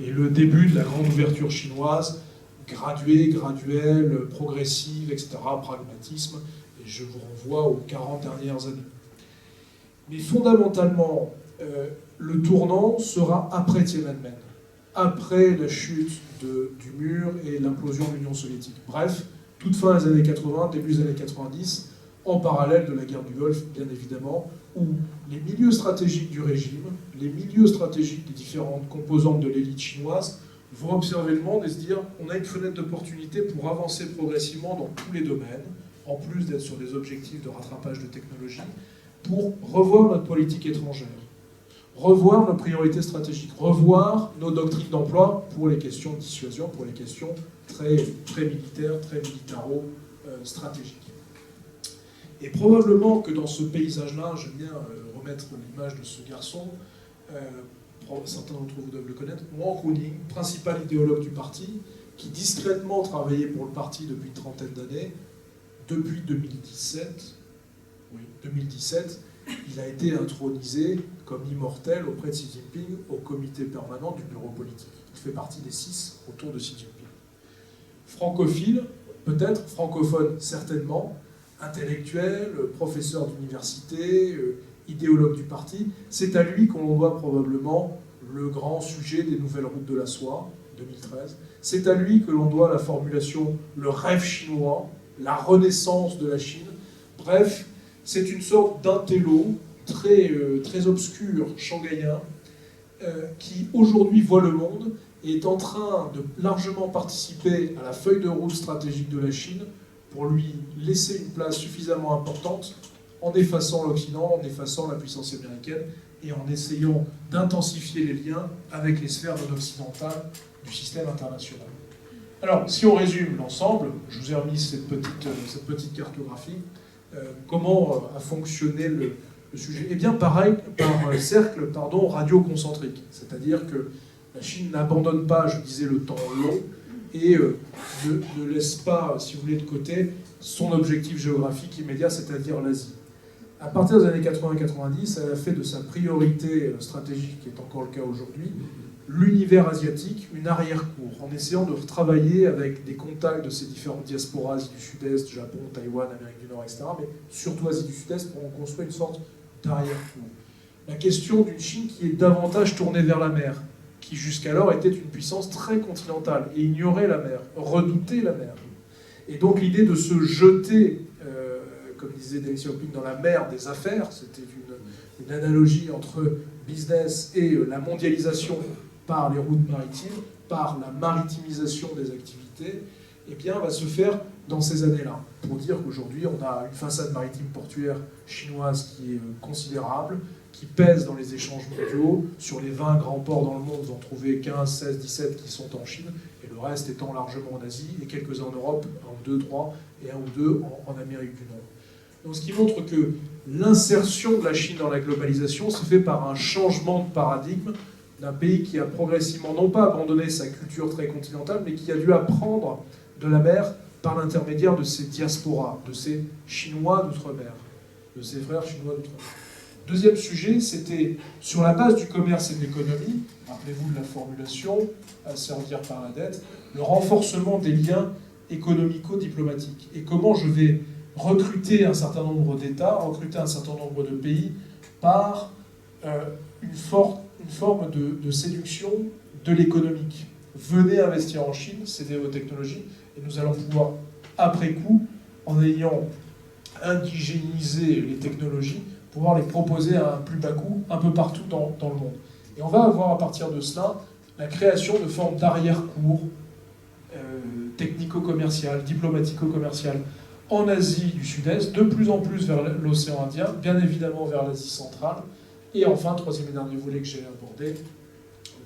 Et le début de la grande ouverture chinoise, graduelle, progressive, etc., pragmatisme, et je vous renvoie aux 40 dernières années. Mais fondamentalement, le tournant sera après Tiananmen, après la chute du mur et l'implosion de l'Union soviétique. Bref, toute fin des années 80, début des années 90, en parallèle de la guerre du Golfe, bien évidemment, où les milieux stratégiques du régime, les milieux stratégiques des différentes composantes de l'élite chinoise vont observer le monde et se dire on a une fenêtre d'opportunité pour avancer progressivement dans tous les domaines, en plus d'être sur des objectifs de rattrapage de technologie, pour revoir notre politique étrangère, revoir nos priorités stratégiques, revoir nos doctrines d'emploi pour les questions de dissuasion, pour les questions très militaires, très militaro-stratégiques. Et probablement que dans ce paysage-là, j'aime bien remettre l'image de ce garçon, certains d'entre vous doivent le connaître, Wang Huning, principal idéologue du parti, qui discrètement travaillait pour le parti depuis une trentaine d'années. Depuis 2017, il a été intronisé comme immortel auprès de Xi Jinping au comité permanent du bureau politique. Il fait partie des 6 autour de Xi Jinping. Francophile, peut-être, francophone certainement, intellectuel, professeur d'université, idéologue du parti, c'est à lui qu'on doit probablement le grand sujet des nouvelles routes de la soie, 2013. C'est à lui que l'on doit la formulation « le rêve chinois », la renaissance de la Chine. Bref, c'est une sorte d'intello très obscur, shanghaïen, qui aujourd'hui voit le monde et est en train de largement participer à la feuille de route stratégique de la Chine pour lui laisser une place suffisamment importante en effaçant l'Occident, en effaçant la puissance américaine et en essayant d'intensifier les liens avec les sphères non occidentales du système international. Alors, si on résume l'ensemble, je vous ai remis cette petite cartographie, comment a fonctionné le sujet. Eh bien, pareil, par cercle radio-concentrique, c'est-à-dire que la Chine n'abandonne pas, je disais, le temps long, et ne laisse pas, si vous voulez, de côté son objectif géographique immédiat, c'est-à-dire l'Asie. À partir des années 80-90, elle a fait de sa priorité stratégique, qui est encore le cas aujourd'hui, l'univers asiatique, une arrière-cour, en essayant de travailler avec des contacts de ces différentes diasporas, Asie du Sud-Est, Japon, Taïwan, Amérique du Nord, etc., mais surtout Asie du Sud-Est, pour en construire une sorte d'arrière-cour. La question d'une Chine qui est davantage tournée vers la mer, qui jusqu'alors était une puissance très continentale et ignorait la mer, redoutait la mer. Et donc l'idée de se jeter, comme disait Deng Xiaoping, dans la mer des affaires, c'était une analogie entre business et la mondialisation par les routes maritimes, par la maritimisation des activités, eh bien, va se faire dans ces années-là. Pour dire qu'aujourd'hui, on a une façade maritime portuaire chinoise qui est considérable, qui pèse dans les échanges mondiaux. Sur les 20 grands ports dans le monde, vous en trouvez 15, 16, 17 qui sont en Chine, et le reste étant largement en Asie, et quelques-uns en Europe, 1 ou 2, 3, et 1 ou 2 en Amérique du Nord. Donc, ce qui montre que l'insertion de la Chine dans la globalisation se fait par un changement de paradigme d'un pays qui a progressivement, non pas abandonné sa culture très continentale, mais qui a dû apprendre de la mer par l'intermédiaire de ses diasporas, de ses Chinois d'outre-mer, de ses frères chinois d'outre-mer. Deuxième sujet, c'était sur la base du commerce et de l'économie, rappelez-vous de la formulation, à servir par la dette, le renforcement des liens économico-diplomatiques. Et comment je vais recruter un certain nombre d'États, recruter un certain nombre de pays par une forme de séduction de l'économique. Venez investir en Chine, cédez vos technologies, et nous allons pouvoir, après coup, en ayant indigénisé les technologies, pouvoir les proposer à un plus bas coût un peu partout dans le monde. Et on va avoir à partir de cela la création de formes d'arrière-cours technico-commerciales, diplomatico-commerciales en Asie du Sud-Est, de plus en plus vers l'océan Indien, bien évidemment vers l'Asie centrale, et enfin, troisième et dernier volet que j'ai abordé,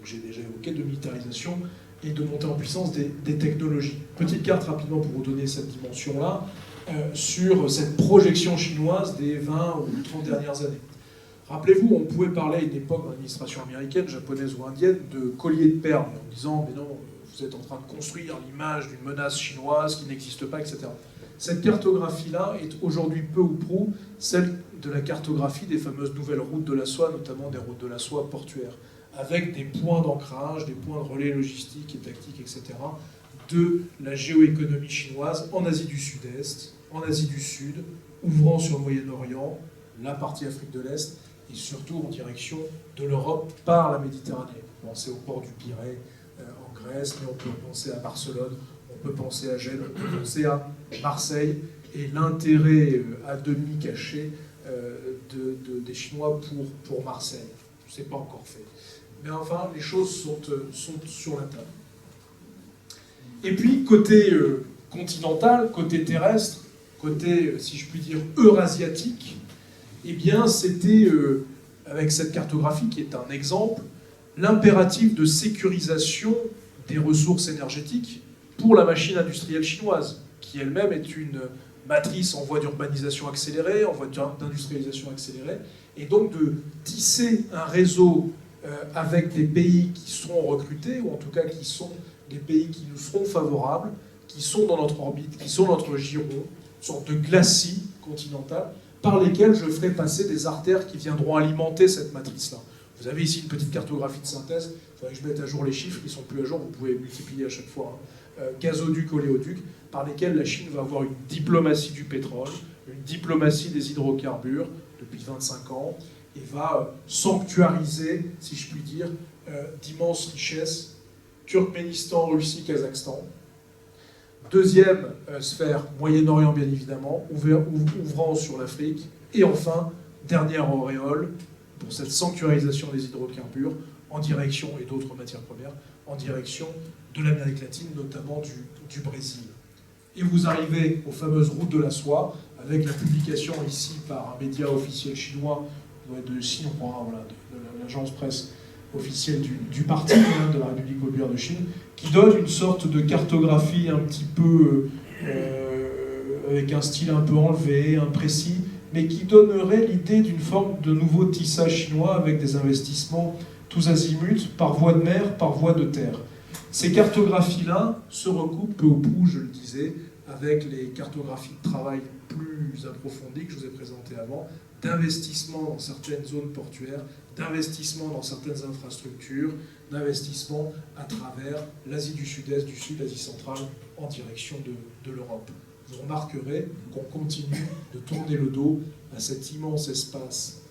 que j'ai déjà évoqué, de militarisation et de montée en puissance des technologies. Petite carte rapidement pour vous donner cette dimension-là, sur cette projection chinoise des 20 ou 30 dernières années. Rappelez-vous, on pouvait parler à une époque dans l'administration américaine, japonaise ou indienne, de collier de perles, en disant « mais non, vous êtes en train de construire l'image d'une menace chinoise qui n'existe pas, etc. » Cette cartographie-là est aujourd'hui peu ou prou celle de la cartographie des fameuses nouvelles routes de la soie, notamment des routes de la soie portuaires, avec des points d'ancrage, des points de relais logistiques et tactiques, etc., de la géoéconomie chinoise en Asie du Sud-Est, en Asie du Sud, ouvrant sur le Moyen-Orient, la partie Afrique de l'Est, et surtout en direction de l'Europe par la Méditerranée. Pensez au port du Pirée en Grèce, mais on peut penser à Barcelone, on peut penser à Gênes, on peut penser à Marseille, et l'intérêt à demi caché des Chinois pour Marseille. Ce n'est pas encore fait. Mais enfin, les choses sont sur la table. Et puis, côté continental, côté terrestre, côté, si je puis dire, eurasiatique, eh bien, c'était, avec cette cartographie qui est un exemple, l'impératif de sécurisation des ressources énergétiques pour la machine industrielle chinoise, qui elle-même est une matrice en voie d'urbanisation accélérée, en voie d'industrialisation accélérée, et donc de tisser un réseau avec des pays qui seront recrutés, ou en tout cas qui sont des pays qui nous seront favorables, qui sont dans notre orbite, qui sont notre giron, une sorte de glacis continental, par lesquels je ferai passer des artères qui viendront alimenter cette matrice-là. Vous avez ici une petite cartographie de synthèse, il faudrait que je mette à jour les chiffres, ils ne sont plus à jour, vous pouvez multiplier à chaque fois. Gazoduc, oléoduc, par lesquels la Chine va avoir une diplomatie du pétrole, une diplomatie des hydrocarbures depuis 25 ans, et va sanctuariser, si je puis dire, d'immenses richesses, Turkménistan, Russie, Kazakhstan. Deuxième sphère, Moyen-Orient bien évidemment, ouvrant sur l'Afrique. Et enfin, dernière auréole, pour cette sanctuarisation des hydrocarbures, en direction, et d'autres matières premières, en direction de l'Amérique latine, notamment du Brésil. Et vous arrivez aux fameuses routes de la soie, avec la publication ici par un média officiel chinois, de Xinhua, voilà, de l'agence presse officielle du parti de la République populaire de Chine, qui donne une sorte de cartographie un petit peu avec un style un peu enlevé, imprécis, mais qui donnerait l'idée d'une forme de nouveau tissage chinois avec des investissements tous azimuts, par voie de mer, par voie de terre. Ces cartographies-là se recoupent peu ou prou, je le disais, avec les cartographies de travail plus approfondies que je vous ai présentées avant, d'investissement dans certaines zones portuaires, d'investissement dans certaines infrastructures, d'investissement à travers l'Asie du Sud-Est, du Sud, l'Asie centrale, en direction de l'Europe. Vous remarquerez qu'on continue de tourner le dos à cet immense espace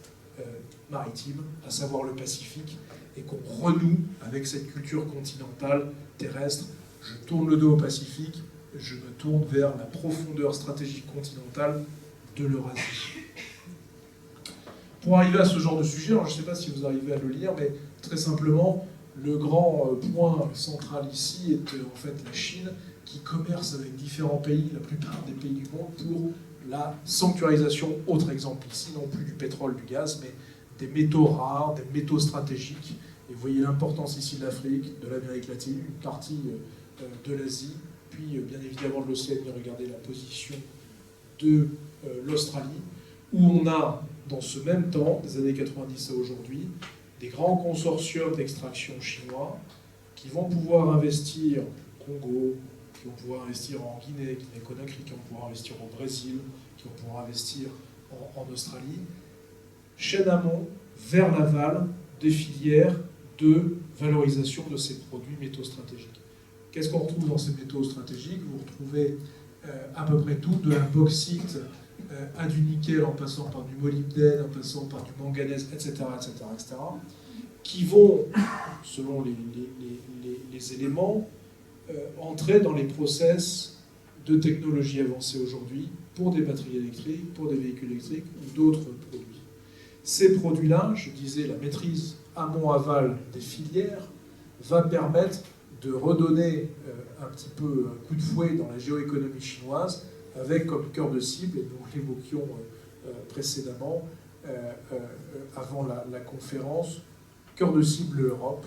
maritime, à savoir le Pacifique, et qu'on renoue avec cette culture continentale, terrestre. Je tourne le dos au Pacifique, je me tourne vers la profondeur stratégique continentale de l'Eurasie. Pour arriver à ce genre de sujet, alors je ne sais pas si vous arrivez à le lire, mais très simplement, le grand point central ici est en fait la Chine, qui commerce avec différents pays, la plupart des pays du monde, pour la sanctuarisation, autre exemple ici, non plus du pétrole, du gaz, mais des métaux rares, des métaux stratégiques. Et vous voyez l'importance ici de l'Afrique, de l'Amérique latine, une partie de l'Asie, puis bien évidemment de l'Océanie. Regardez la position de l'Australie, où on a, dans ce même temps, des années 90 à aujourd'hui, des grands consortiums d'extraction chinois qui vont pouvoir investir au Congo, qui vont pouvoir investir en Guinée, Guinée-Conakry, qui vont pouvoir investir au Brésil, qui vont pouvoir investir en Australie. chaîne amont vers l'aval des filières de valorisation de ces produits métaux stratégiques. Qu'est-ce qu'on retrouve dans ces métaux stratégiques? Vous retrouvez à peu près tout, de la bauxite à du nickel, en passant par du molybdène, en passant par du manganèse, etc., qui vont, selon les éléments, entrer dans les process de technologie avancée aujourd'hui pour des batteries électriques, pour des véhicules électriques ou d'autres produits. Ces produits-là, je disais, la maîtrise amont-aval des filières va permettre de redonner un petit peu un coup de fouet dans la géoéconomie chinoise, avec comme cœur de cible, et nous l'évoquions précédemment, avant la conférence, cœur de cible l'Europe,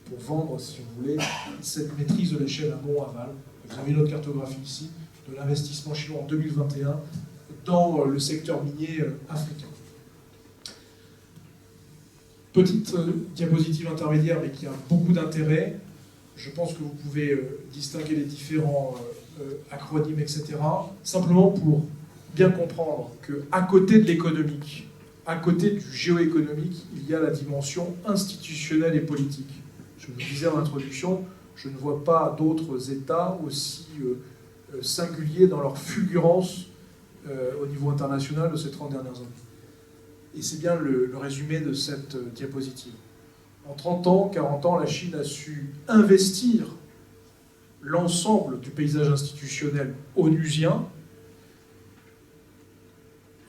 pour vendre, si vous voulez, cette maîtrise de l'échelle amont-aval. Vous avez une autre cartographie ici, de l'investissement chinois en 2021 dans le secteur minier africain. Petite diapositive intermédiaire, mais qui a beaucoup d'intérêt. Je pense que vous pouvez distinguer les différents acronymes, etc. Simplement pour bien comprendre qu'à côté de l'économique, à côté du géoéconomique, il y a la dimension institutionnelle et politique. Je vous disais en introduction, je ne vois pas d'autres États aussi singuliers dans leur fulgurance au niveau international de ces 30 dernières années. Et c'est bien le résumé de cette diapositive. En 30 ans, 40 ans, la Chine a su investir l'ensemble du paysage institutionnel onusien.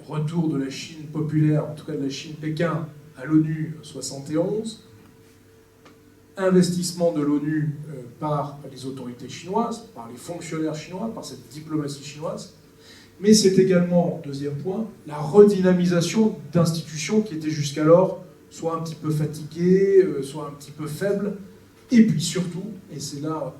Retour de la Chine populaire, en tout cas de la Chine Pékin, à l'ONU 71. Investissement de l'ONU par les autorités chinoises, par les fonctionnaires chinois, par cette diplomatie chinoise. Mais c'est également, deuxième point, la redynamisation d'institutions qui étaient jusqu'alors soit un petit peu fatiguées, soit un petit peu faibles. Et puis surtout, et c'est là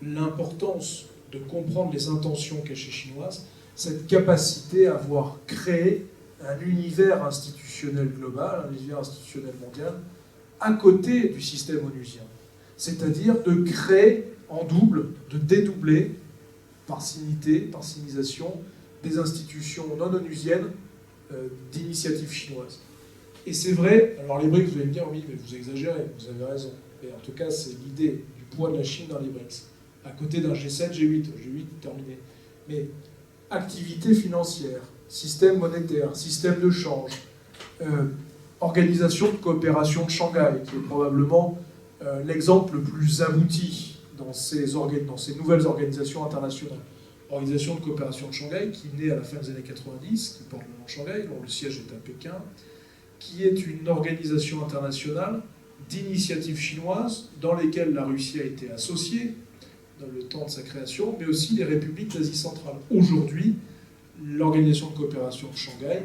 l'importance de comprendre les intentions cachées chinoises, cette capacité à avoir créé un univers institutionnel global, un univers institutionnel mondial, à côté du système onusien. C'est-à-dire de créer en double, de dédoubler, par sinité, par sinisation, des institutions non onusiennes d'initiative chinoise. Et c'est vrai, alors les BRICS, vous allez me dire, oui, mais vous exagérez, vous avez raison. Mais en tout cas, c'est l'idée du poids de la Chine dans les BRICS. À côté d'un G7, G8, G8 terminé. Mais activité financière, système monétaire, système de change, organisation de coopération de Shanghai, qui est probablement l'exemple le plus abouti dans ces nouvelles organisations internationales. Organisation de coopération de Shanghai, qui naît à la fin des années 90, qui porte le nom Shanghai, dont le siège est à Pékin, qui est une organisation internationale d'initiatives chinoises dans lesquelles la Russie a été associée dans le temps de sa création, mais aussi les républiques d'Asie centrale. Aujourd'hui, l'organisation de coopération de Shanghai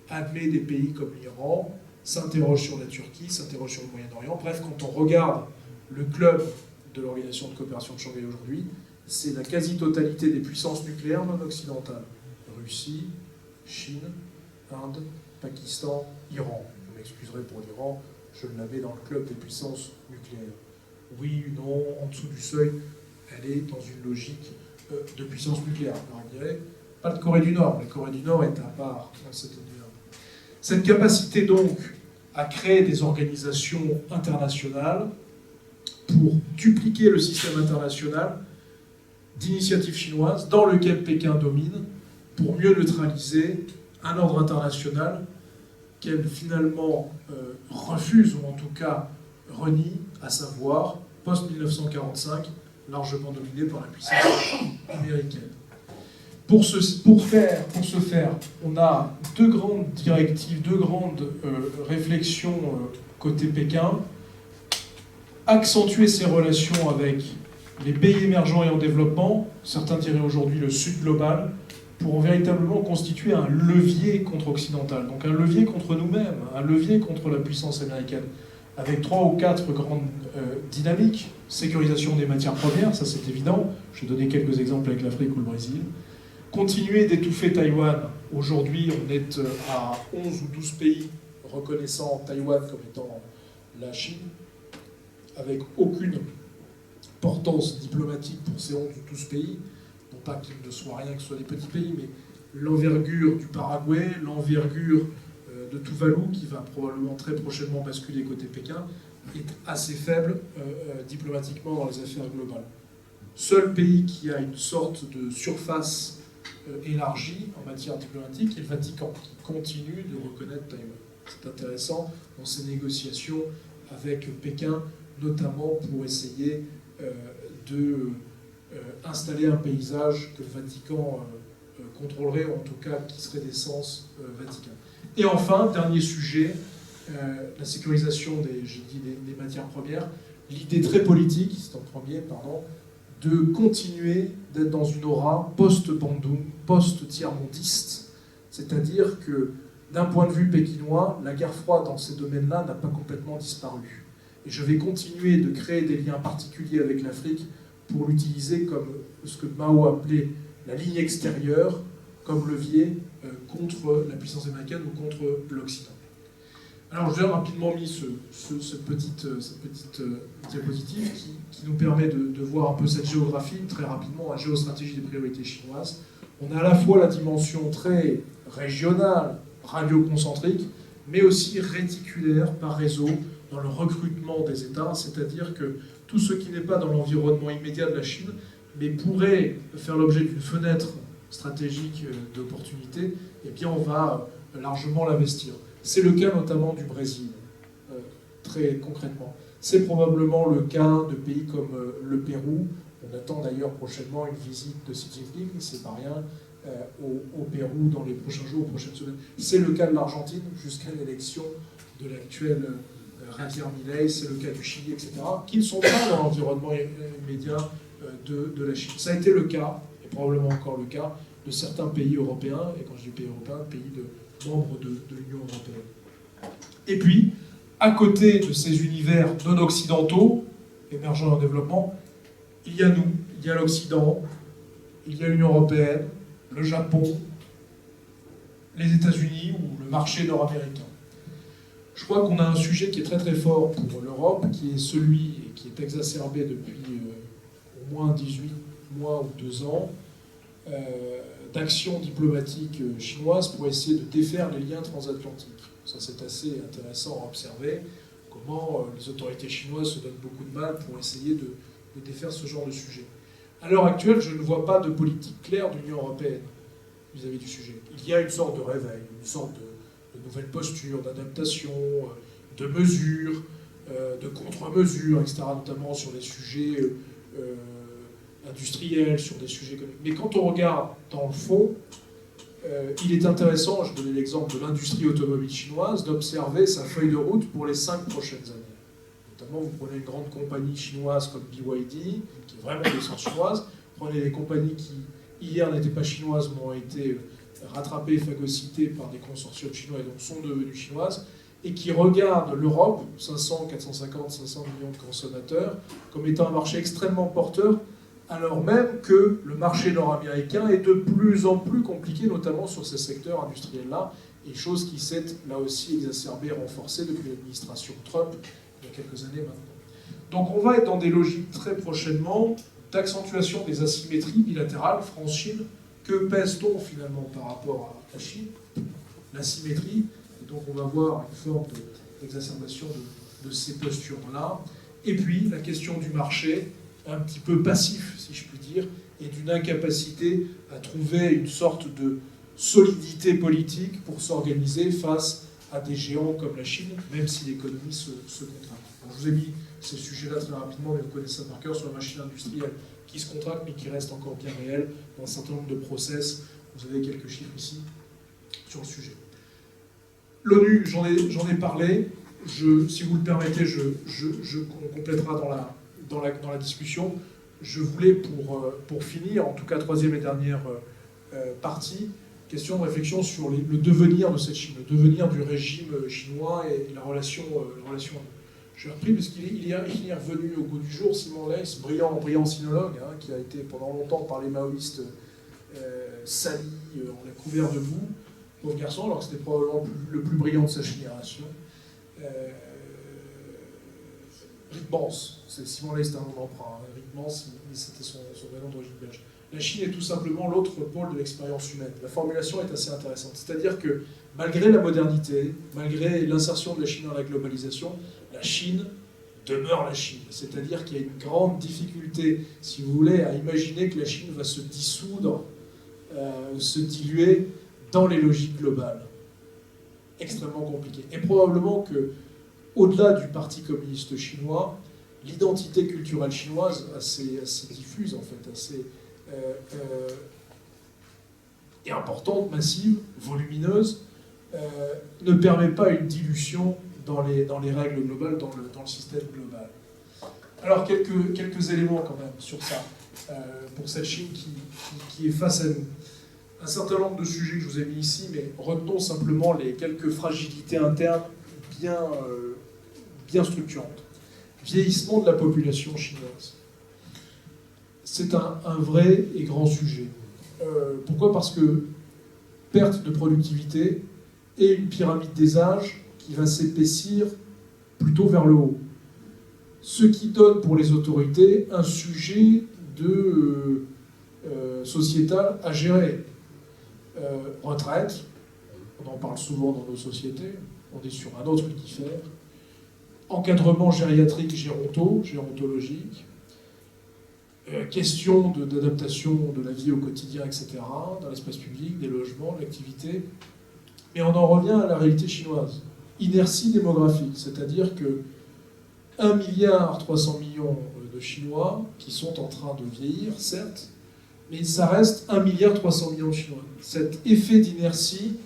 admet des pays comme l'Iran, s'interroge sur la Turquie, s'interroge sur le Moyen-Orient. Bref, quand on regarde le club de l'organisation de coopération de Shanghai aujourd'hui, c'est la quasi-totalité des puissances nucléaires non occidentales. Russie, Chine, Inde, Pakistan, Iran. Vous m'excuserez pour l'Iran, je l'avais dans le club des puissances nucléaires. Oui, non, en dessous du seuil, elle est dans une logique de puissance nucléaire. Alors on dirait, pas de Corée du Nord, la Corée du Nord est à part dans cet univers. Cette capacité donc à créer des organisations internationales pour dupliquer le système international d'initiatives chinoises dans lequel Pékin domine, pour mieux neutraliser un ordre international qu'elle finalement refuse, ou en tout cas renie, à savoir, post-1945, largement dominé par la puissance américaine. Pour ce faire, on a deux grandes directives, deux grandes réflexions côté Pékin. Accentuer ses relations avec les pays émergents et en développement, certains diraient aujourd'hui le Sud global, pour véritablement constituer un levier contre-occidental, donc un levier contre nous-mêmes, un levier contre la puissance américaine, avec 3 ou 4 grandes dynamiques. Sécurisation des matières premières, ça c'est évident, je vais donner quelques exemples avec l'Afrique ou le Brésil. Continuer d'étouffer Taïwan, aujourd'hui on est à 11 ou 12 pays reconnaissant Taïwan comme étant la Chine, avec aucune portance diplomatique pour ces 11 ou 12 pays, non pas qu'il ne soit rien que ce soit des petits pays, mais l'envergure du Paraguay, l'envergure de Tuvalu, qui va probablement très prochainement basculer côté Pékin, est assez faible diplomatiquement dans les affaires globales. Seul pays qui a une sorte de surface élargie en matière diplomatique est le Vatican, qui continue de reconnaître Taïwan. C'est intéressant dans ces négociations avec Pékin, notamment pour essayer d'installer un paysage que le Vatican contrôlerait, ou en tout cas qui serait d'essence vaticaine. Et enfin, dernier sujet, la sécurisation des matières premières. L'idée très politique, c'est en premier, pardon, de continuer d'être dans une aura post-Bandung, post-tiers-mondiste, c'est-à-dire que d'un point de vue pékinois, la guerre froide dans ces domaines-là n'a pas complètement disparu. Et je vais continuer de créer des liens particuliers avec l'Afrique pour l'utiliser comme ce que Mao appelait la ligne extérieure, comme levier contre la puissance américaine ou contre l'Occident. Alors, je vous ai rapidement mis cette petite diapositive qui nous permet de voir un peu cette géographie, très rapidement, la géostratégie des priorités chinoises. On a à la fois la dimension très régionale, radioconcentrique, mais aussi réticulaire par réseau dans le recrutement des États, c'est-à-dire que tout ce qui n'est pas dans l'environnement immédiat de la Chine, mais pourrait faire l'objet d'une fenêtre stratégique d'opportunité, eh bien on va largement l'investir. C'est le cas notamment du Brésil, très concrètement. C'est probablement le cas de pays comme le Pérou. On attend d'ailleurs prochainement une visite de Xi Jinping, c'est pas rien, au Pérou dans les prochains jours, aux prochaines semaines. C'est le cas de l'Argentine jusqu'à l'élection de l'actuel Javier Milei, c'est le cas du Chili, etc., qui ne sont pas dans l'environnement immédiat de la Chine. Ça a été le cas, et probablement encore le cas, de certains pays européens, et quand je dis pays européens, pays membres de l'Union européenne. Et puis, à côté de ces univers non occidentaux, émergents et en développement, il y a nous, il y a l'Occident, il y a l'Union européenne, le Japon, les États-Unis ou le marché nord-américain. Je crois qu'on a un sujet qui est très très fort pour l'Europe, qui est celui qui est exacerbé depuis au moins 18 mois ou 2 ans, d'action diplomatique chinoise pour essayer de défaire les liens transatlantiques. Ça, c'est assez intéressant à observer, comment les autorités chinoises se donnent beaucoup de mal pour essayer de défaire ce genre de sujet. À l'heure actuelle, je ne vois pas de politique claire de l'Union européenne vis-à-vis du sujet. Il y a une sorte de réveil, une sorte de nouvelle posture, d'adaptation, de mesures, de contre-mesures, etc., notamment sur des sujets industriels, sur des sujets économiques. Mais quand on regarde dans le fond, il est intéressant, je donnais l'exemple de l'industrie automobile chinoise, d'observer sa feuille de route pour les 5 prochaines années. Notamment, vous prenez une grande compagnie chinoise comme BYD, qui est vraiment d'essence chinoise, prenez des compagnies qui, hier, n'étaient pas chinoises, mais ont été rattrapées, phagocytées par des consortiums chinois et donc sont devenues chinoises, et qui regardent l'Europe, 500, 450, 500 millions de consommateurs, comme étant un marché extrêmement porteur, alors même que le marché nord-américain est de plus en plus compliqué, notamment sur ces secteurs industriels-là, et chose qui s'est là aussi exacerbée, renforcée depuis l'administration Trump, il y a quelques années maintenant. Donc on va être dans des logiques très prochainement d'accentuation des asymétries bilatérales, France-Chine. Que pèse-t-on finalement par rapport à la Chine? L'asymétrie, et donc on va voir une forme d'exacerbation de ces postures-là. Et puis la question du marché, un petit peu passif, si je puis dire, et d'une incapacité à trouver une sorte de solidité politique pour s'organiser face à des géants comme la Chine, même si l'économie se contracte. Alors, je vous ai mis ces sujets-là très rapidement, mais vous connaissez ça par cœur, sur la machine industrielle qui se contracte, mais qui reste encore bien réelle dans un certain nombre de process. Vous avez quelques chiffres ici sur le sujet. L'ONU, j'en ai parlé. Si vous le permettez, on complétera dans la discussion. Je voulais, pour finir, en tout cas troisième et dernière partie, question de réflexion sur le devenir de cette Chine, le devenir du régime chinois et la relation. Je l'ai repris parce qu'il est revenu au goût du jour, Simon Leys, brillant sinologue, hein, qui a été pendant longtemps par les maoïstes sali, on l'a couvert de boue, pauvre garçon, alors que c'était probablement le plus brillant de sa génération. Rick Mans, Simon Leys c'était un nom d'emprunt, Rick Mans, c'était son vrai nom d'origine belge. la Chine est tout simplement l'autre pôle de l'expérience humaine. La formulation est assez intéressante. C'est-à-dire que malgré la modernité, malgré l'insertion de la Chine dans la globalisation, la Chine demeure la Chine. C'est-à-dire qu'il y a une grande difficulté, si vous voulez, à imaginer que la Chine va se dissoudre ou se diluer dans les logiques globales. Extrêmement compliqué. Et probablement que, au-delà du Parti communiste chinois, l'identité culturelle chinoise, assez diffuse en fait, assez et importante, massive, volumineuse, ne permet pas une dilution dans les règles globales, dans le système global. Alors, quelques éléments quand même sur ça, pour cette Chine qui est face à nous. Un certain nombre de sujets que je vous ai mis ici, mais retenons simplement les quelques fragilités internes bien structurantes. Vieillissement de la population chinoise. C'est un vrai et grand sujet. Pourquoi ? Parce que perte de productivité et une pyramide des âges qui va s'épaissir plutôt vers le haut. Ce qui donne pour les autorités un sujet sociétal à gérer. Retraite, on en parle souvent dans nos sociétés, on est sur un autre univers. Encadrement gériatrique, gérontologique. Question d'adaptation de la vie au quotidien, etc., dans l'espace public, des logements, de l'activité. Mais on en revient à la réalité chinoise. Inertie démographique, c'est-à-dire que 1,3 milliard de Chinois qui sont en train de vieillir, certes, mais ça reste 1,3 milliard de Chinois. Cet effet d'inertie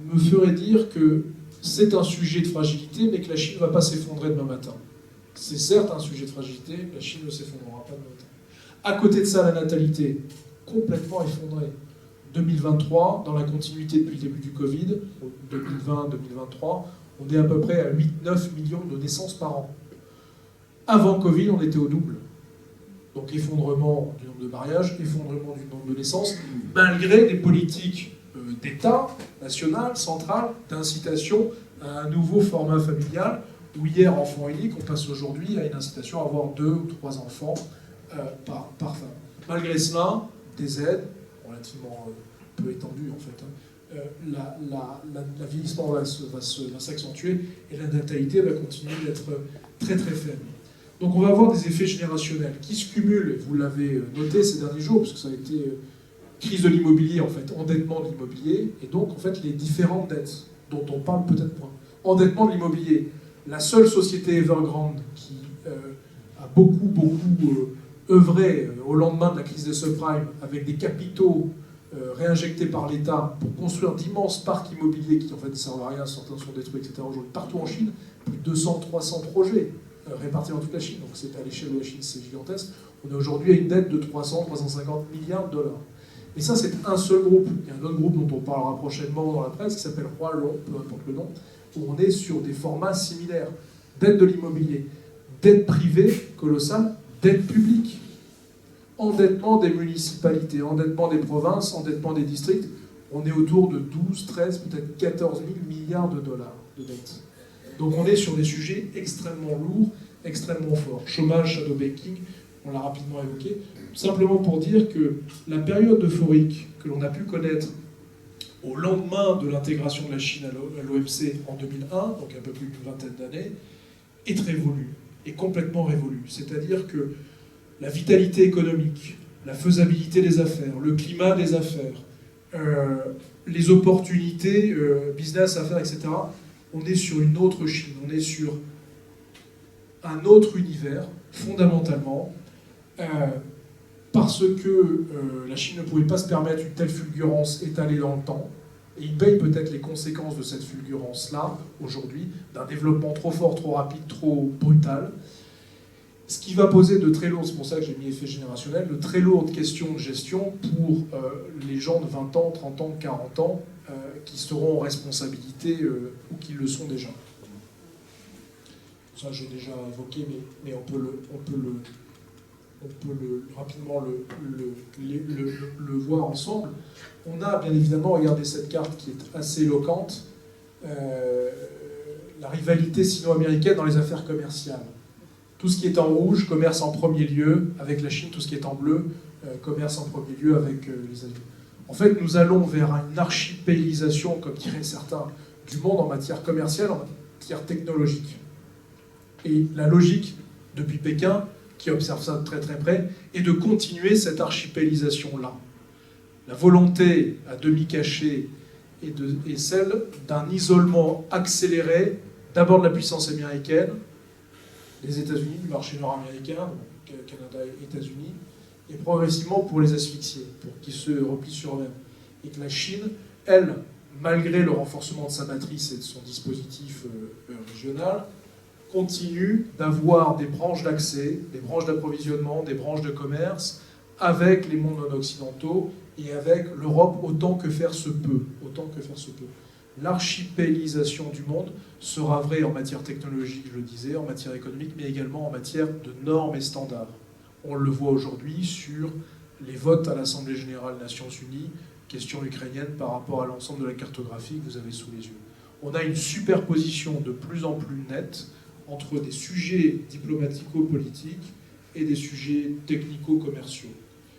me ferait dire que c'est un sujet de fragilité, mais que la Chine ne va pas s'effondrer demain matin. C'est certes un sujet de fragilité, la Chine ne s'effondrera pas demain matin. À côté de ça, la natalité, complètement effondrée. 2023, dans la continuité depuis le début du Covid, 2020-2023, on est à peu près à 8-9 millions de naissances par an. Avant Covid, on était au double. Donc effondrement du nombre de mariages, effondrement du nombre de naissances, malgré des politiques d'État, national, central, d'incitation à un nouveau format familial, où hier, enfant unique, on passe aujourd'hui à une incitation à avoir 2 ou 3 enfants par femme. Malgré cela, des aides, relativement peu étendues en fait, le vieillissement va s'accentuer et la natalité va continuer d'être très très faible. Donc on va avoir des effets générationnels qui se cumulent, vous l'avez noté ces derniers jours, parce que ça a été crise de l'immobilier, en fait, endettement de l'immobilier, et donc en fait les différentes dettes dont on parle peut-être moins. Endettement de l'immobilier, la seule société Evergrande qui a beaucoup œuvré au lendemain de la crise des subprimes avec des capitaux réinjectés par l'État pour construire d'immenses parcs immobiliers qui en fait ne servent à rien, certains sont détruits, etc. Aujourd'hui, partout en Chine, plus de 200-300 projets répartis dans toute la Chine, donc c'est à l'échelle de la Chine, c'est gigantesque. On est aujourd'hui à une dette de 300-350 milliards de dollars. Et ça, c'est un seul groupe. Il y a un autre groupe dont on parlera prochainement dans la presse qui s'appelle Huarong, peu importe le nom, où on est sur des formats similaires. Dette de l'immobilier, dette privée colossale, dette publique, endettement des municipalités, endettement des provinces, endettement des districts. On est autour de 12, 13, peut-être 14 000 milliards de dollars de dettes. Donc on est sur des sujets extrêmement lourds, extrêmement forts. Chômage, shadow banking, on l'a rapidement évoqué. Simplement pour dire que la période euphorique que l'on a pu connaître au lendemain de l'intégration de la Chine à l'OMC en 2001, donc un peu plus d'une vingtaine d'années, est révolue, est complètement révolue. C'est-à-dire que la vitalité économique, la faisabilité des affaires, le climat des affaires, les opportunités, business, affaires, etc., on est sur une autre Chine, on est sur un autre univers, fondamentalement, parce que la Chine ne pouvait pas se permettre une telle fulgurance étalée dans le temps, et il paye peut-être les conséquences de cette fulgurance-là, aujourd'hui, d'un développement trop fort, trop rapide, trop brutal, ce qui va poser de très lourdes, c'est pour ça que j'ai mis effet générationnel, de très lourdes questions de gestion pour les gens de 20 ans, 30 ans, 40 ans, qui seront en responsabilité ou qui le sont déjà. Ça, j'ai déjà évoqué, mais on peut rapidement le voir ensemble. On a bien évidemment, regardez cette carte qui est assez éloquente, la rivalité sino-américaine dans les affaires commerciales. Tout ce qui est en rouge, commerce en premier lieu avec la Chine, tout ce qui est en bleu, commerce en premier lieu avec les États-Unis. En fait, nous allons vers une archipélisation, comme diraient certains, du monde en matière commerciale, en matière technologique. Et la logique, depuis Pékin, qui observe ça de très très près, est de continuer cette archipélisation-là. La volonté à demi cachée est celle d'un isolement accéléré, d'abord de la puissance américaine, les États-Unis, du marché nord-américain, Canada et États-Unis, et progressivement pour les asphyxier, pour qu'ils se replient sur eux-mêmes. Et que la Chine, elle, malgré le renforcement de sa matrice et de son dispositif régional, continue d'avoir des branches d'accès, des branches d'approvisionnement, des branches de commerce avec les mondes non occidentaux et avec l'Europe autant que faire se peut. L'archipélisation du monde sera vraie en matière technologique, je le disais, en matière économique, mais également en matière de normes et standards. On le voit aujourd'hui sur les votes à l'Assemblée générale des Nations Unies, question ukrainienne par rapport à l'ensemble de la cartographie que vous avez sous les yeux. On a une superposition de plus en plus nette entre des sujets diplomatico-politiques et des sujets technico-commerciaux.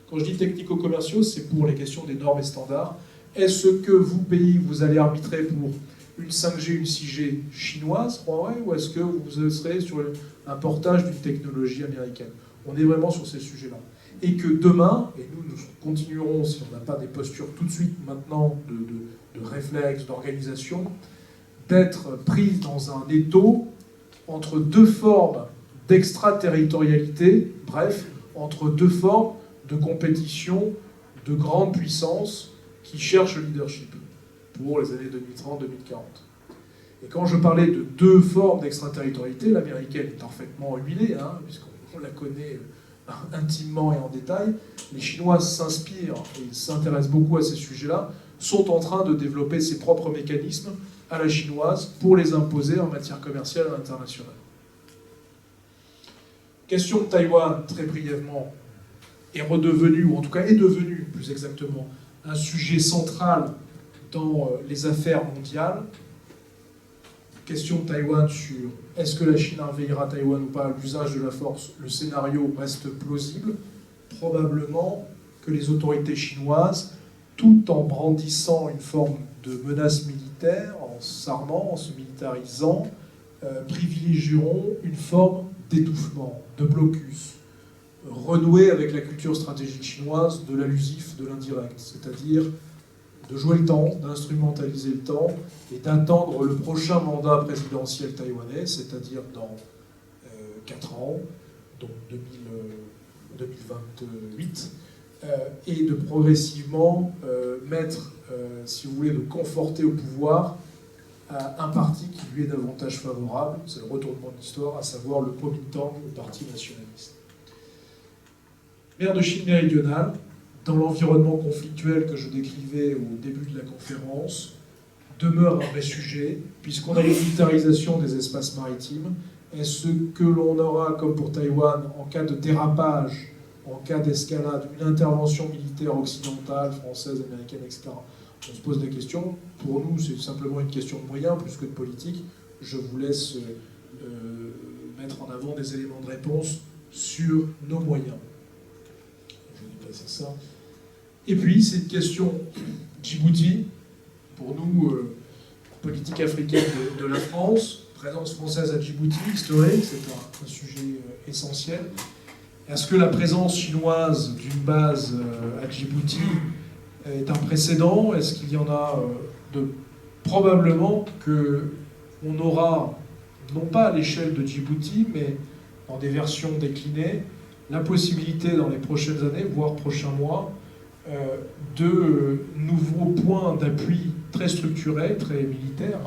Quand je dis technico-commerciaux, c'est pour les questions des normes et standards. Est-ce que vous, pays, vous allez arbitrer pour une 5G, une 6G chinoise, Huawei, ou est-ce que vous serez sur un portage d'une technologie américaine? On est vraiment sur ces sujets-là. Et que demain, et nous continuerons, si on n'a pas des postures tout de suite maintenant de réflexe, d'organisation, d'être pris dans un étau entre deux formes d'extraterritorialité, bref, entre deux formes de compétition de grande puissance qui cherchent le leadership pour les années 2030-2040. Et quand je parlais de deux formes d'extraterritorialité, l'américaine est parfaitement huilée, puisqu'on la connaît intimement et en détail. Les Chinois s'inspirent et s'intéressent beaucoup à ces sujets-là, sont en train de développer ses propres mécanismes à la chinoise pour les imposer en matière commerciale à l'international. Question de Taïwan, très brièvement, est redevenue, ou en tout cas est devenue plus exactement, un sujet central dans les affaires mondiales. Question de Taïwan sur est-ce que la Chine envahira Taïwan ou pas à l'usage de la force. Le scénario reste plausible. Probablement que les autorités chinoises, tout en brandissant une forme de menace militaire, en s'armant, en se militarisant, privilégieront une forme d'étouffement, de blocus, renouer avec la culture stratégique chinoise de l'allusif, de l'indirect, c'est-à-dire de jouer le temps, d'instrumentaliser le temps et d'attendre le prochain mandat présidentiel taïwanais, c'est-à-dire dans 4 ans, donc 2028, et de progressivement mettre, si vous voulez, de conforter au pouvoir un parti qui lui est davantage favorable, c'est le retournement de l'histoire, à savoir le Kuomintang, le parti nationaliste. Maire de Chine méridionale, dans l'environnement conflictuel que je décrivais au début de la conférence, demeure un vrai sujet, puisqu'on a une militarisation des espaces maritimes. Est-ce que l'on aura, comme pour Taïwan, en cas de dérapage, en cas d'escalade, une intervention militaire occidentale, française, américaine, etc. On se pose la question. Pour nous, c'est simplement une question de moyens, plus que de politique. Je vous laisse mettre en avant des éléments de réponse sur nos moyens. Je vais passer ça. Et puis, cette question Djibouti, pour nous, politique africaine de la France, présence française à Djibouti, historique, c'est un sujet essentiel. Est-ce que la présence chinoise d'une base à Djibouti est un précédent? Est-ce qu'il y en a probablement qu'on aura, non pas à l'échelle de Djibouti, mais dans des versions déclinées, la possibilité dans les prochaines années, voire prochains mois, de nouveaux points d'appui très structurés, très militaires,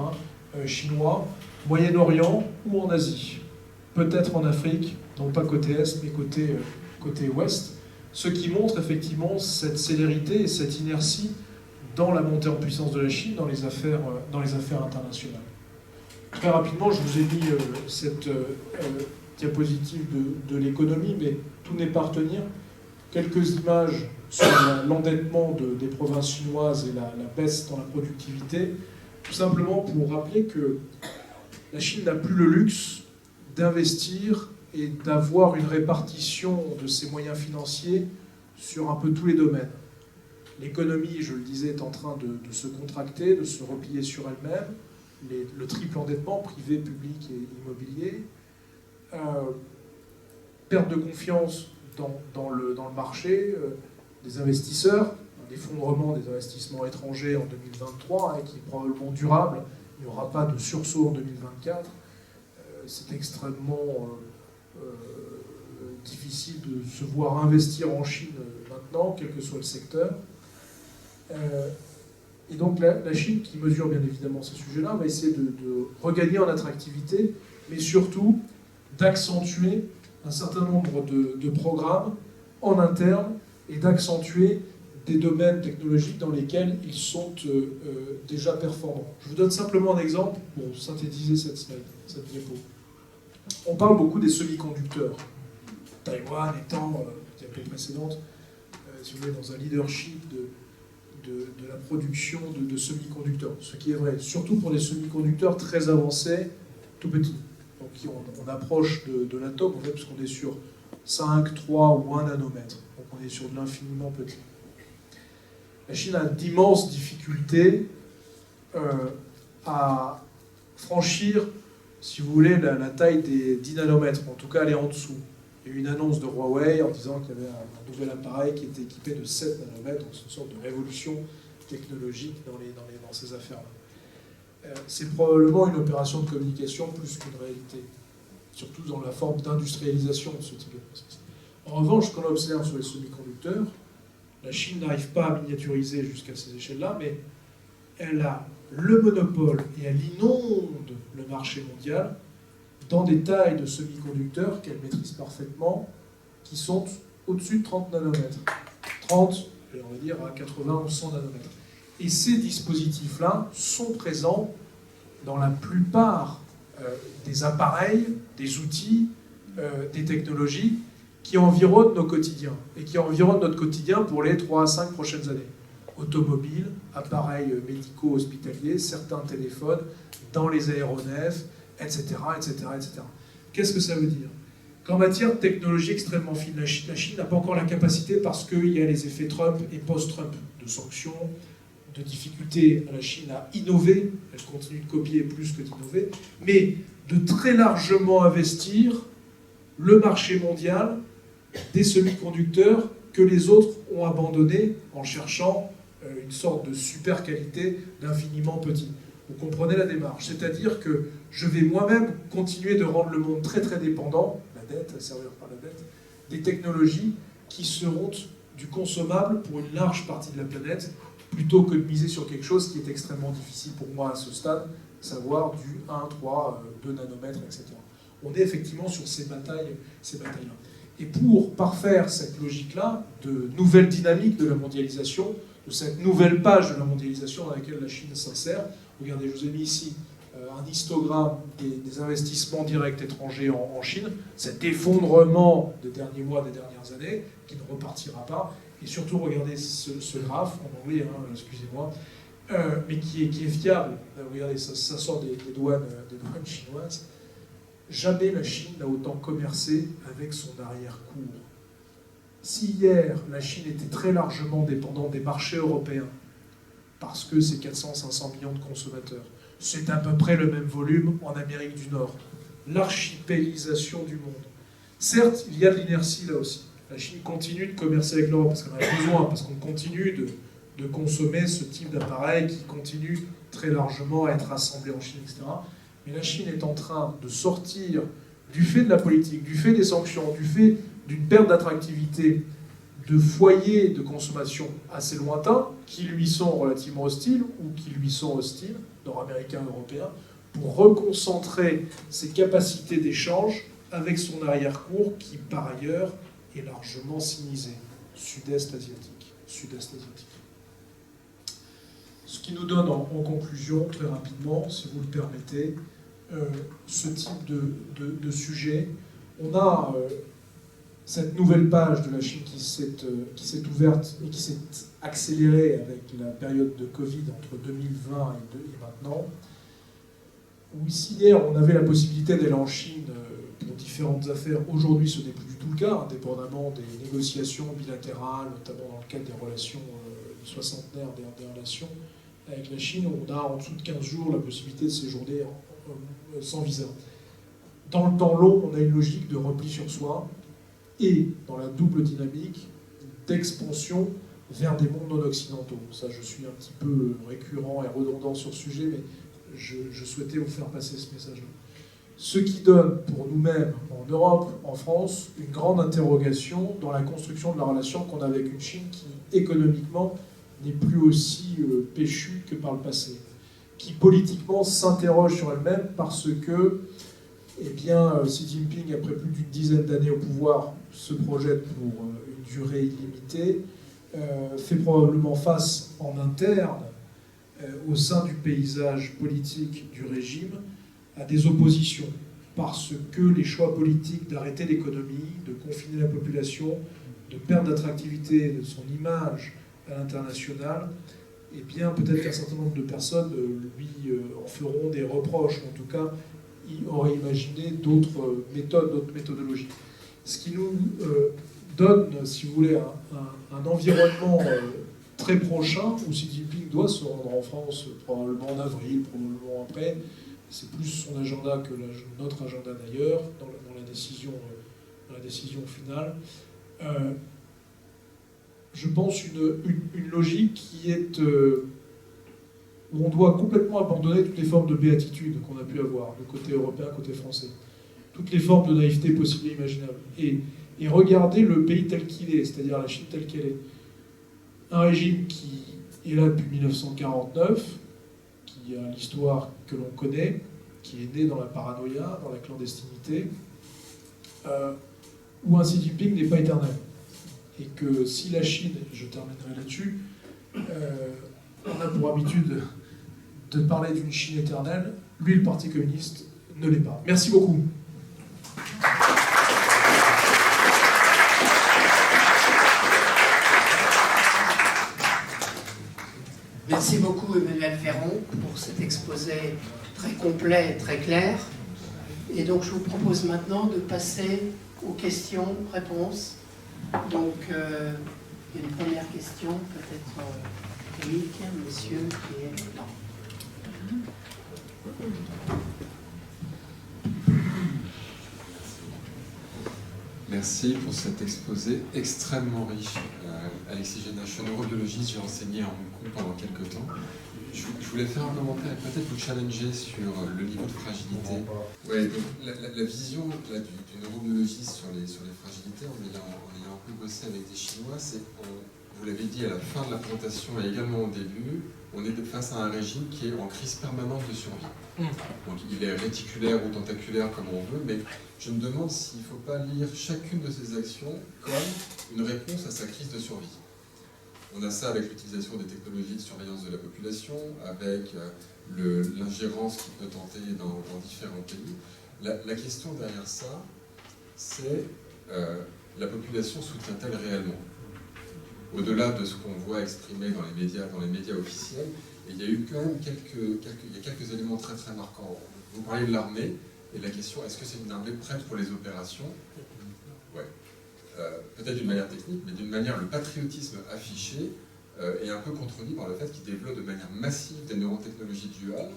chinois, Moyen-Orient ou en Asie. Peut-être en Afrique, non pas côté Est, mais côté Ouest, ce qui montre effectivement cette célérité et cette inertie dans la montée en puissance de la Chine dans les affaires internationales. Très rapidement, je vous ai mis cette diapositive de l'économie, mais tout n'est pas à retenir. Quelques images sur l'endettement des provinces chinoises et la baisse dans la productivité, tout simplement pour rappeler que la Chine n'a plus le luxe d'investir et d'avoir une répartition de ses moyens financiers sur un peu tous les domaines. L'économie, je le disais, est en train de se contracter, de se replier sur elle-même. Le triple endettement, privé, public et immobilier. Perte de confiance dans le marché des investisseurs, un effondrement des investissements étrangers en 2023 qui est probablement durable. Il n'y aura pas de sursaut en 2024. C'est extrêmement difficile de se voir investir en Chine maintenant, quel que soit le secteur. Et donc la Chine, qui mesure bien évidemment ces sujets-là, va essayer de regagner en attractivité, mais surtout d'accentuer un certain nombre de programmes en interne et d'accentuer des domaines technologiques dans lesquels ils sont déjà performants. Je vous donne simplement un exemple pour synthétiser cette slide, cette diapo. On parle beaucoup des semi-conducteurs. Taïwan étant, diapo précédente, si vous voulez, dans un leadership de la production de semi-conducteurs. Ce qui est vrai, surtout pour les semi-conducteurs très avancés, tout petits. Donc on approche de l'atome, en fait, parce qu'on est sur 5, 3 ou 1 nanomètre. Donc on est sur de l'infiniment petit. La Chine a d'immenses difficultés à franchir, si vous voulez, la taille des 10 nanomètres, en tout cas aller en dessous. Il y a eu une annonce de Huawei en disant qu'il y avait un nouvel appareil qui était équipé de 7 nanomètres, donc c'est une sorte de révolution technologique dans ces affaires-là. C'est probablement une opération de communication plus qu'une réalité, surtout dans la forme d'industrialisation de ce type de processus. En revanche, ce qu'on observe sur les semi-conducteurs, la Chine n'arrive pas à miniaturiser jusqu'à ces échelles-là, mais elle a le monopole et elle inonde le marché mondial dans des tailles de semi-conducteurs qu'elle maîtrise parfaitement, qui sont au-dessus de 30 nanomètres. 30, on va dire, à 80 ou 100 nanomètres. Et ces dispositifs-là sont présents dans la plupart des appareils, des outils, des technologies qui environnent nos quotidiens, et qui environnent notre quotidien pour les 3 à 5 prochaines années. Automobiles, appareils médicaux hospitaliers, certains téléphones, dans les aéronefs, etc., etc., etc. Qu'est-ce que ça veut dire? Qu'en matière de technologie extrêmement fine, la Chine n'a pas encore la capacité, parce qu'il y a les effets Trump et post-Trump, de sanctions, de difficultés à la Chine à innover, elle continue de copier plus que d'innover, mais de très largement investir le marché mondial des semi-conducteurs que les autres ont abandonné en cherchant une sorte de super qualité d'infiniment petit. Vous comprenez la démarche, c'est-à-dire que je vais moi-même continuer de rendre le monde très très dépendant, la dette, servir par la dette, des technologies qui seront du consommable pour une large partie de la planète, plutôt que de miser sur quelque chose qui est extrêmement difficile pour moi à ce stade, savoir du 1, 3, 2 nanomètres, etc. On est effectivement sur ces batailles-là. Et pour parfaire cette logique-là, de nouvelle dynamique de la mondialisation, de cette nouvelle page de la mondialisation dans laquelle la Chine s'insère, regardez, je vous ai mis ici un histogramme des investissements directs étrangers en Chine, cet effondrement des derniers mois, des dernières années, qui ne repartira pas. Et surtout, regardez ce graphe, en anglais, excusez-moi, mais qui est fiable. Regardez, ça sort des douanes chinoises. Jamais la Chine n'a autant commercé avec son arrière-cour. Si hier, la Chine était très largement dépendante des marchés européens, parce que c'est 400-500 millions de consommateurs, c'est à peu près le même volume en Amérique du Nord. L'archipélisation du monde. Certes, il y a de l'inertie là aussi. La Chine continue de commercer avec l'Europe parce qu'on en a besoin, parce qu'on continue de consommer ce type d'appareil qui continue très largement à être assemblé en Chine, etc. Mais la Chine est en train de sortir, du fait de la politique, du fait des sanctions, du fait d'une perte d'attractivité, de foyers de consommation assez lointains, qui lui sont relativement hostiles ou qui lui sont hostiles, nord-américains, européens, pour reconcentrer ses capacités d'échange avec son arrière-cour qui, par ailleurs, est largement sinisé, sud-est asiatique. Ce qui nous donne en conclusion, très rapidement, si vous le permettez, ce type de sujet. On a cette nouvelle page de la Chine qui s'est ouverte et qui s'est accélérée avec la période de Covid entre 2020 et maintenant. où si hier on avait la possibilité d'aller en Chine pour différentes affaires, aujourd'hui ce n'est plus du tout le cas, indépendamment des négociations bilatérales, notamment dans le cadre des relations soixantenaires, des relations avec la Chine, on a en dessous de 15 jours la possibilité de séjourner sans visa. Dans le temps long, on a une logique de repli sur soi et dans la double dynamique d'expansion vers des mondes non occidentaux. Ça, je suis un petit peu récurrent et redondant sur ce sujet, mais je souhaitais vous faire passer ce message-là. Ce qui donne pour nous-mêmes, en Europe, en France, une grande interrogation dans la construction de la relation qu'on a avec une Chine qui, économiquement, n'est plus aussi péchue que par le passé, qui politiquement s'interroge sur elle-même parce que eh bien, Xi Jinping, après plus d'une dizaine d'années au pouvoir, se projette pour une durée illimitée, fait probablement face en interne, au sein du paysage politique du régime, à des oppositions, parce que les choix politiques d'arrêter l'économie, de confiner la population, de perdre l'attractivité de son image à l'international, eh bien, peut-être qu'un certain nombre de personnes lui en feront des reproches, ou en tout cas, il aurait imaginé d'autres méthodes, d'autres méthodologies. Ce qui nous donne, si vous voulez, un environnement très prochain où Xi Jinping doit se rendre en France, probablement en avril, probablement après. C'est plus son agenda que notre agenda d'ailleurs, dans la décision finale. Je pense une logique qui est où on doit complètement abandonner toutes les formes de béatitude qu'on a pu avoir, de côté européen, côté français. Toutes les formes de naïveté possibles et imaginables. Et regarder le pays tel qu'il est, c'est-à-dire la Chine telle qu'elle est. Un régime qui est là depuis 1949, qui a l'histoire que l'on connaît, qui est né dans la paranoïa, dans la clandestinité, où un Xi Jinping n'est pas éternel. Et que si la Chine, je terminerai là-dessus, on a pour habitude de parler d'une Chine éternelle, lui, le Parti communiste, ne l'est pas. Merci beaucoup. Merci beaucoup Emmanuel Ferron pour cet exposé très complet et très clair. Et donc je vous propose maintenant de passer aux questions-réponses. Donc il y a une première question, peut-être Eric, monsieur qui est là. Merci pour cet exposé extrêmement riche. Alexis Génache, je suis neurobiologiste, j'ai enseigné à Hong Kong pendant quelques temps. Je voulais faire un commentaire et peut-être vous challenger sur le niveau de fragilité. Ouais, donc la vision là, du neurobiologiste sur les fragilités, en ayant un peu bossé avec des Chinois, c'est, vous l'avez dit à la fin de la présentation et également au début, on est face à un régime qui est en crise permanente de survie. Donc il est réticulaire ou tentaculaire comme on veut, mais je me demande s'il ne faut pas lire chacune de ces actions comme une réponse à sa crise de survie. On a ça avec l'utilisation des technologies de surveillance de la population, avec l'ingérence qui peut tenter dans différents pays. La question derrière ça, c'est la population soutient-elle réellement? Au-delà de ce qu'on voit exprimé dans les médias officiels, il y a eu quand même quelques éléments très très marquants. Vous parlez de l'armée, et la question, est-ce que c'est une armée prête pour les opérations? Ouais. Peut-être d'une manière technique, mais d'une manière, le patriotisme affiché est un peu contredit par le fait qu'il développe de manière massive des neurotechnologies duales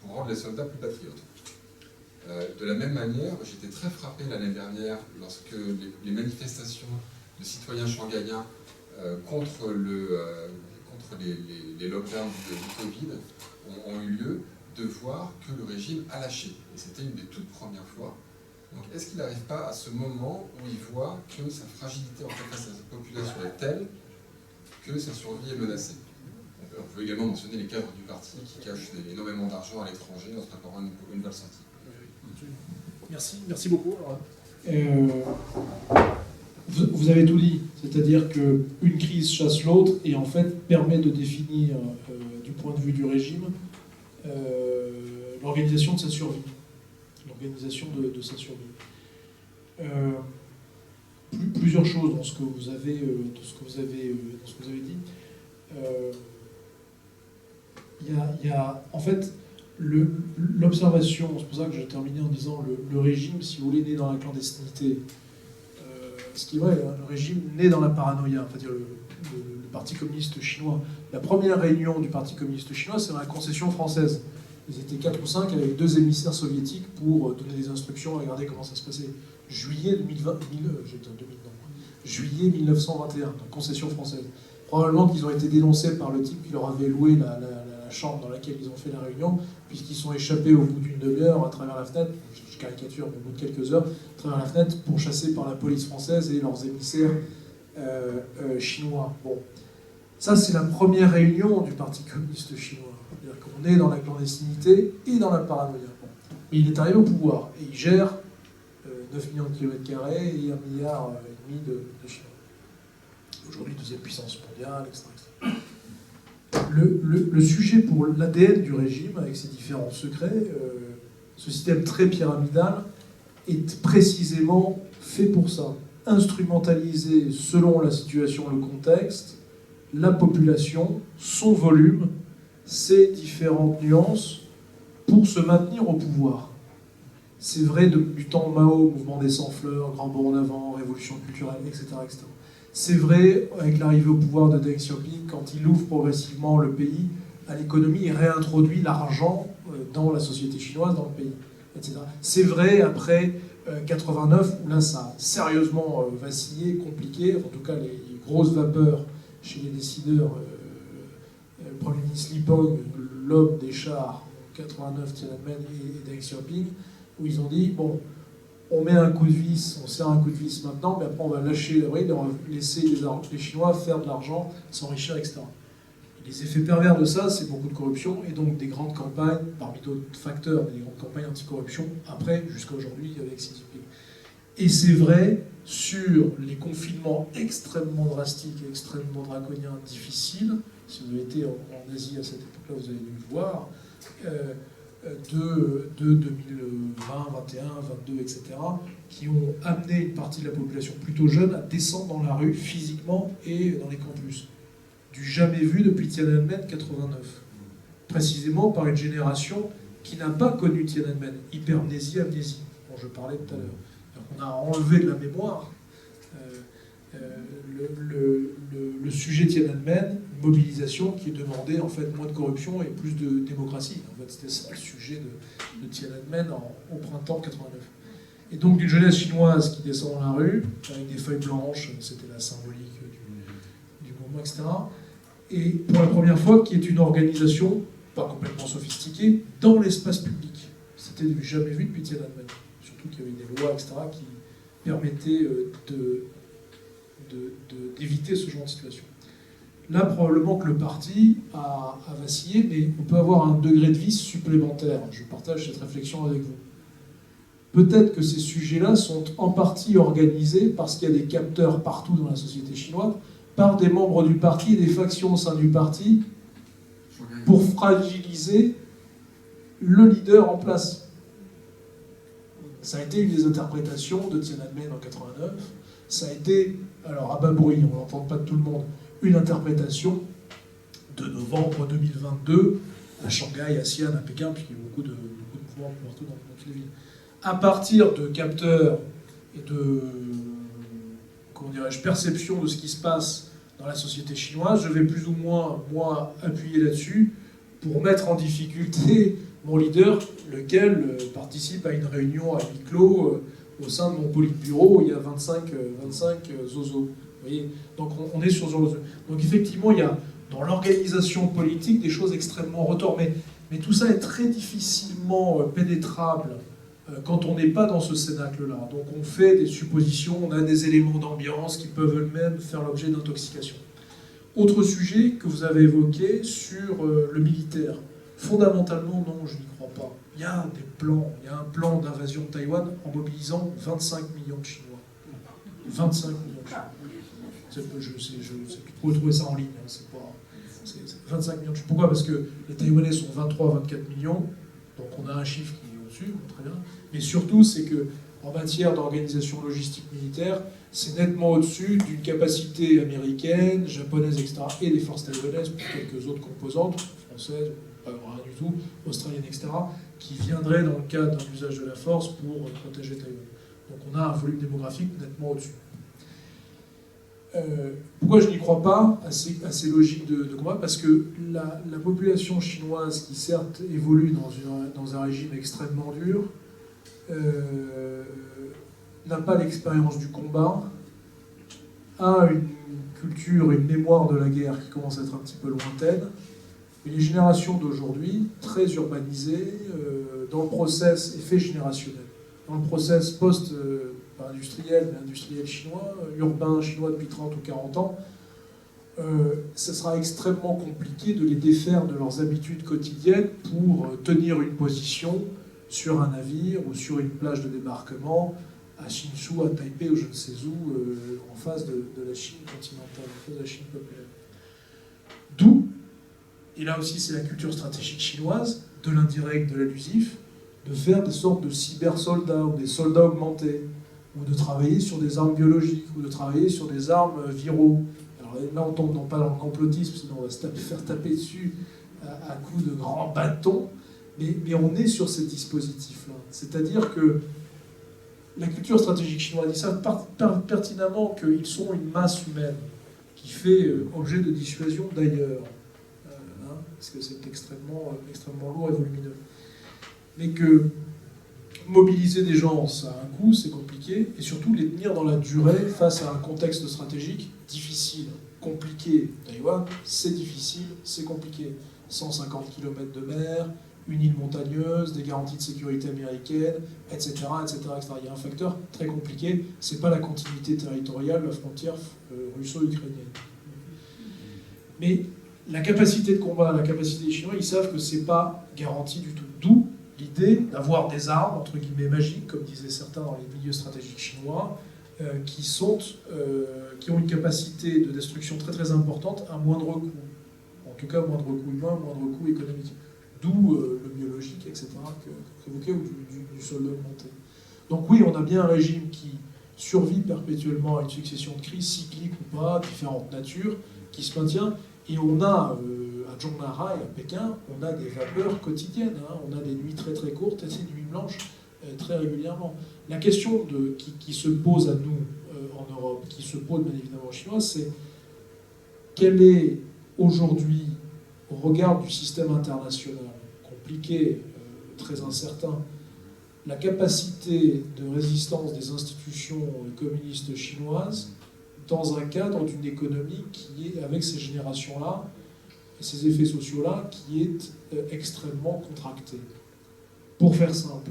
pour rendre les soldats plus patriotes. De la même manière, j'étais très frappé l'année dernière lorsque les manifestations de citoyens shanghaïens contre les lockdowns du Covid ont eu lieu, de voir que le régime a lâché. Et c'était une des toutes premières fois. Donc est-ce qu'il n'arrive pas à ce moment où il voit que sa fragilité en fait face à sa population est telle que sa survie est menacée? On peut également mentionner les cadres du parti qui cachent énormément d'argent à l'étranger en se préparant une nouvelle sortie. Merci beaucoup. Vous avez tout dit, c'est-à-dire qu'une crise chasse l'autre et en fait permet de définir, du point de vue du régime, l'organisation de sa survie. L'organisation de sa survie. Plusieurs choses dans ce que vous avez dit. Il y a en fait L'observation, c'est pour ça que j'ai terminé en disant le régime, si vous voulez, né dans la clandestinité. Ce qui est vrai, hein, le régime né dans la paranoïa, c'est-à-dire le Parti communiste chinois. La première réunion du Parti communiste chinois, c'est dans la concession française. Ils étaient 4 ou 5 avec 2 émissaires soviétiques pour donner des instructions, regarder comment ça se passait. Juillet 1921, donc concession française. Probablement qu'ils ont été dénoncés par le type qui leur avait loué la chambre dans laquelle ils ont fait la réunion, puisqu'ils sont échappés au bout d'une demi-heure à travers la fenêtre, je caricature, mais au bout de quelques heures, à travers la fenêtre, pourchassés par la police française et leurs émissaires chinois. Bon. Ça, c'est la première réunion du Parti communiste chinois. C'est-à-dire qu'on est dans la clandestinité et dans la paranoïa. Bon. Mais il est arrivé au pouvoir et il gère 9 millions de kilomètres carrés et 1,5 milliard de Chinois. Aujourd'hui, deuxième puissance mondiale, etc. Le sujet pour l'ADN du régime, avec ses différents secrets, ce système très pyramidal, est précisément fait pour ça. Instrumentaliser selon la situation, le contexte, la population, son volume, ses différentes nuances, pour se maintenir au pouvoir. C'est vrai du temps Mao, mouvement des sans-fleurs, grand bond en avant, révolution culturelle, etc. etc. C'est vrai avec l'arrivée au pouvoir de Deng Xiaoping, quand il ouvre progressivement le pays à l'économie et réintroduit l'argent dans la société chinoise, dans le pays, etc. C'est vrai après 89, où là ça a sérieusement vacillé, compliqué, en tout cas les grosses vapeurs chez les décideurs, le Premier ministre Li Peng, l'homme des chars, 89, Tiananmen et Deng Xiaoping, où ils ont dit, bon, on met un coup de vis, on serre un coup de vis maintenant, mais après on va lâcher la bride et on va laisser les Chinois faire de l'argent, s'enrichir, etc. Et les effets pervers de ça, c'est beaucoup de corruption, et donc des grandes campagnes, parmi d'autres facteurs, des grandes campagnes anti-corruption, après, jusqu'à aujourd'hui, avec Xi Jinping. Et c'est vrai sur les confinements extrêmement drastiques et extrêmement draconiens, difficiles. Si vous avez été en Asie à cette époque-là, vous avez dû le voir. De 2020, 21, 22, etc., qui ont amené une partie de la population plutôt jeune à descendre dans la rue physiquement et dans les campus. Du jamais vu depuis Tiananmen 89. Précisément par une génération qui n'a pas connu Tiananmen. Hypermnésie, amnésie, dont je parlais tout à l'heure. On a enlevé de la mémoire le sujet Tiananmen, une mobilisation qui demandait en fait moins de corruption et plus de démocratie. En fait, c'était ça le sujet de Tiananmen au printemps 89. Et donc d'une jeunesse chinoise qui descend dans la rue, avec des feuilles blanches, c'était la symbolique du mouvement, etc. Et pour la première fois, qui est une organisation, pas complètement sophistiquée, dans l'espace public. C'était jamais vu depuis Tiananmen. Surtout qu'il y avait des lois, etc., qui permettaient d'éviter ce genre de situation. Là, probablement que le parti a vacillé, mais on peut avoir un degré de vice supplémentaire. Je partage cette réflexion avec vous. Peut-être que ces sujets-là sont en partie organisés parce qu'il y a des capteurs partout dans la société chinoise, par des membres du parti et des factions au sein du parti, pour fragiliser le leader en place. Ça a été une des interprétations de Tiananmen en 89. Ça a été, alors à bas bruit, on n'entend pas de tout le monde, une interprétation de novembre 2022 à Shanghai, à Xi'an, à Pékin, puisqu'il y a beaucoup de mouvements partout dans toutes les villes. À partir de capteurs et de, comment dirais-je, perception de ce qui se passe dans la société chinoise, je vais plus ou moins, moi, appuyer là-dessus pour mettre en difficulté mon leader, lequel participe à une réunion à huis clos au sein de mon politburo, où il y a 25 zozos. Vous voyez, donc on est sur zozos. Donc effectivement, il y a dans l'organisation politique des choses extrêmement retournées. Mais tout ça est très difficilement pénétrable quand on n'est pas dans ce cénacle-là. Donc on fait des suppositions, on a des éléments d'ambiance qui peuvent eux-mêmes faire l'objet d'intoxication. Autre sujet que vous avez évoqué sur le militaire. Fondamentalement, non, je n'y crois pas. Il y a des plans, il y a un plan d'invasion de Taïwan en mobilisant 25 millions de Chinois. 25 millions de Chinois. Vous pouvez trouver ça en ligne, hein, c'est 25 millions de Chinois. Pourquoi ? Parce que les Taïwanais sont 23-24 millions, donc on a un chiffre qui est au-dessus, très bien. Mais surtout, c'est que en matière d'organisation logistique militaire, c'est nettement au-dessus d'une capacité américaine, japonaise, etc., et des forces taïwanaises, pour quelques autres composantes, françaises, pas rien du tout, australiennes, etc., qui viendraient dans le cadre d'un usage de la force pour protéger Taïwan. Donc on a un volume démographique nettement au-dessus. Pourquoi je n'y crois pas à ces logiques de combat? Parce que la population chinoise, qui certes évolue dans un régime extrêmement dur, n'a pas l'expérience du combat, a une culture et une mémoire de la guerre qui commence à être un petit peu lointaine, et les générations d'aujourd'hui, très urbanisées, dans le process effet générationnel, dans le process pas industriel, mais industriel chinois, urbain chinois depuis 30 ou 40 ans, ça sera extrêmement compliqué de les défaire de leurs habitudes quotidiennes pour tenir une position sur un navire ou sur une plage de débarquement à Hsinchu, à Taipei ou je ne sais où, en face de la Chine continentale, en face de la Chine populaire. D'où, et là aussi c'est la culture stratégique chinoise, de l'indirect, de l'allusif, de faire des sortes de cyber-soldats ou des soldats augmentés, ou de travailler sur des armes biologiques, ou de travailler sur des armes viraux. Alors là, on ne tombe non pas dans le complotisme, sinon on va se faire taper dessus à coups de grands bâtons, mais on est sur ces dispositifs-là. C'est-à-dire que la culture stratégique chinoise, ils savent pertinemment qu'ils sont une masse humaine qui fait objet de dissuasion d'ailleurs, parce que c'est extrêmement lourd et volumineux. Mais que mobiliser des gens, ça a un coût, c'est compliqué, et surtout les tenir dans la durée face à un contexte stratégique difficile, compliqué. Taïwan, c'est difficile, c'est compliqué. 150 km de mer, une île montagneuse, des garanties de sécurité américaines, etc., etc., etc. Il y a un facteur très compliqué, c'est pas la continuité territoriale, la frontière russo-ukrainienne. Mais la capacité de combat, la capacité des Chinois, ils savent que c'est pas garanti du tout. D'où l'idée d'avoir des armes, entre guillemets, magiques, comme disaient certains dans les milieux stratégiques chinois, qui ont une capacité de destruction très très importante à moindre coût. En tout cas, moindre coût humain, moindre coût économique. D'où le biologique, etc., que vous évoquez, ou du soldat augmenté. Donc oui, on a bien un régime qui survit perpétuellement à une succession de crises, cycliques ou pas, différentes natures, qui se maintient. Et on a, à Zhongnanhai, à Pékin, on a des vapeurs quotidiennes, on a des nuits très très courtes et des nuits blanches très régulièrement. La question qui se pose à nous en Europe, qui se pose bien évidemment aux Chinois, c'est quelle est aujourd'hui, au regard du système international, compliqué, très incertain, la capacité de résistance des institutions communistes chinoises dans un cadre d'une économie qui est, avec ces générations-là, et ces effets sociaux-là, qui est extrêmement contractée. Pour faire simple,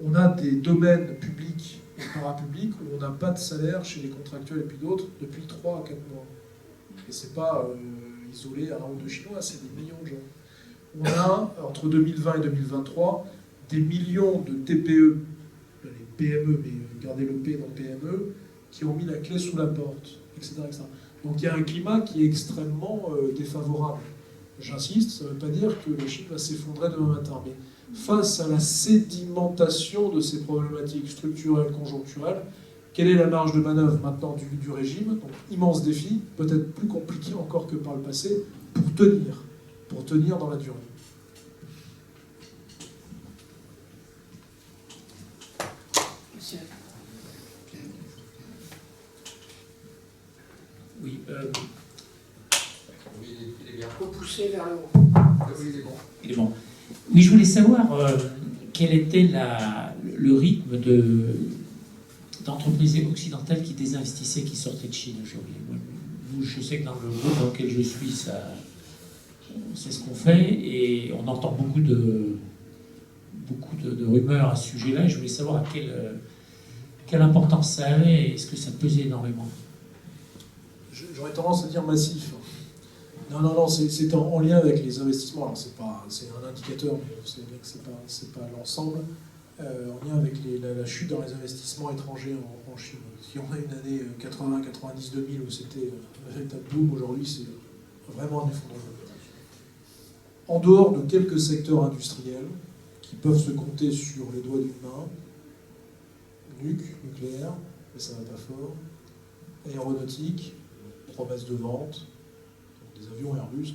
on a des domaines publics et parapublics où on n'a pas de salaire chez les contractuels et puis d'autres depuis 3 à 4 mois. Et c'est pas isolé à un ou deux Chinois, c'est des millions de gens. On a, entre 2020 et 2023, des millions de TPE, les PME, mais gardez le P dans PME, qui ont mis la clé sous la porte, etc., etc. Donc il y a un climat qui est extrêmement défavorable. J'insiste, ça ne veut pas dire que la Chine va s'effondrer demain matin, mais face à la sédimentation de ces problématiques structurelles, conjoncturelles, quelle est la marge de manœuvre maintenant du régime? Donc immense défi, peut-être plus compliqué encore que par le passé, pour tenir dans la durée. Monsieur. Oui, Il est bien. Faut pousser vers le haut. oui, il est bon. Il est bon. Oui, je voulais savoir quel était le rythme d'entreprises occidentales qui désinvestissaient, qui sortaient de Chine aujourd'hui. Je sais que dans le groupe dans lequel je suis, c'est ce qu'on fait, et on entend beaucoup de rumeurs à ce sujet-là. Je voulais savoir à quelle importance ça avait, et est-ce que ça pesait énormément. J'aurais tendance à dire massif. Non, c'est en lien avec les investissements. Alors c'est un indicateur, mais vous savez bien que c'est pas l'ensemble. En lien avec la chute dans les investissements étrangers en Chine. Si on a une année 80, 90, 2000 où c'était un véritable boom, aujourd'hui c'est vraiment un effondrement. En dehors de quelques secteurs industriels qui peuvent se compter sur les doigts d'une main, nucléaire, mais ça va pas fort. Aéronautique, promesse de vente, donc des avions Airbus.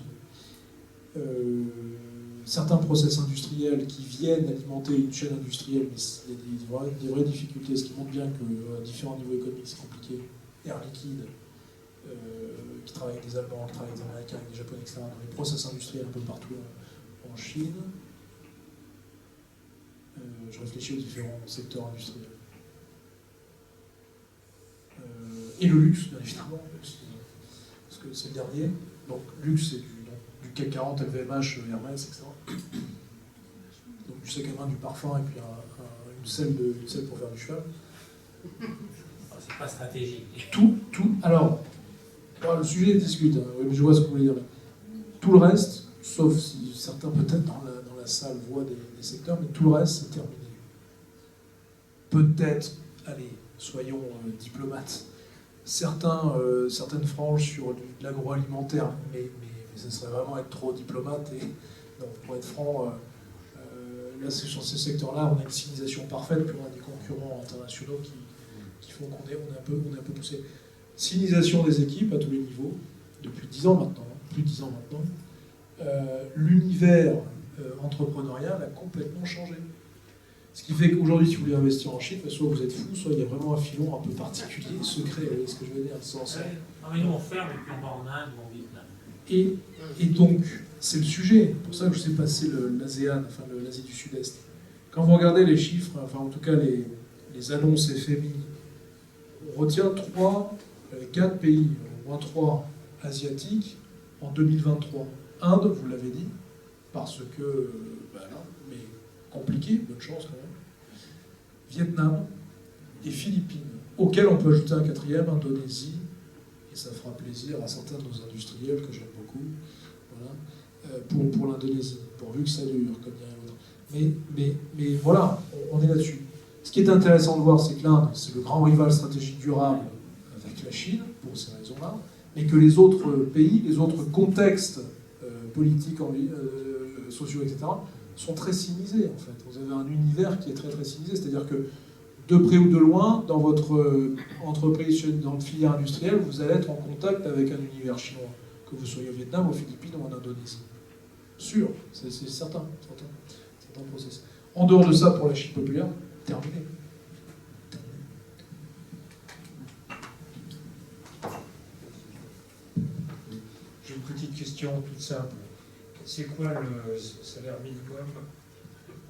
Certains process industriels qui viennent alimenter une chaîne industrielle, mais il y a des vraies difficultés, ce qui montre bien qu'à différents niveaux économiques, c'est compliqué. Air Liquide, qui travaille avec des Allemands, qui travaille avec des Américains, avec des Japonais, etc., dans les process industriels un peu partout en Chine. Je réfléchis aux différents secteurs industriels. Et le luxe, bien évidemment, parce que c'est le dernier. Donc, luxe, c'est du CAC 40, LVMH, Hermès, etc. Donc, du sac à main, du parfum, et puis une selle pour faire du cheval. C'est pas stratégique. Alors, le sujet est discutable, hein, oui, mais je vois ce que vous voulez dire. Tout le reste, sauf si certains peut-être dans la salle voient des secteurs, mais tout le reste, c'est terminé. Peut-être, allez, soyons diplomates, certaines franges sur de l'agroalimentaire, mais ça serait vraiment être trop diplomate. Et donc, pour être franc, là, sur ces secteurs-là, on a une civilisation parfaite, puis on a des concurrents internationaux qui font qu'on est un peu poussé. Civilisation des équipes à tous les niveaux, depuis 10 ans maintenant, plus de 10 ans maintenant. L'univers entrepreneurial a complètement changé. Ce qui fait qu'aujourd'hui, si vous voulez investir en Chine, soit vous êtes fou, soit il y a vraiment un filon un peu particulier, secret, vous voyez ce que je veux dire, sans ça. Non mais nous on ferme et puis on va en Inde ou en Vietnam. Et donc, c'est le sujet. Pour ça que je sais passer l'ASEAN, enfin l'Asie du Sud-Est. Quand vous regardez les chiffres, enfin en tout cas les annonces FMI, on retient 4 pays, au moins 3 asiatiques en 2023. Inde, vous l'avez dit, parce que, mais compliqué, bonne chance quand même. Vietnam et Philippines, auxquels on peut ajouter un 4e, Indonésie, et ça fera plaisir à certains de nos industriels que j'aime beaucoup, voilà, pour l'Indonésie, pourvu que ça dure, comme dirait l'autre. Mais voilà, on est là-dessus. Ce qui est intéressant de voir, c'est que l'Inde, c'est le grand rival stratégique durable avec la Chine, pour ces raisons-là, mais que les autres pays, les autres contextes politiques, sociaux, etc., sont très civilisés, en fait. Vous avez un univers qui est très, très civilisé, c'est-à-dire que, de près ou de loin, dans votre entreprise, dans le filière industrielle, vous allez être en contact avec un univers chinois, que vous soyez au Vietnam, aux Philippines ou en Indonésie. Sûr, c'est certain, c'est un process. En dehors de ça, pour la Chine populaire, terminé. J'ai une petite question toute simple. C'est quoi le salaire minimum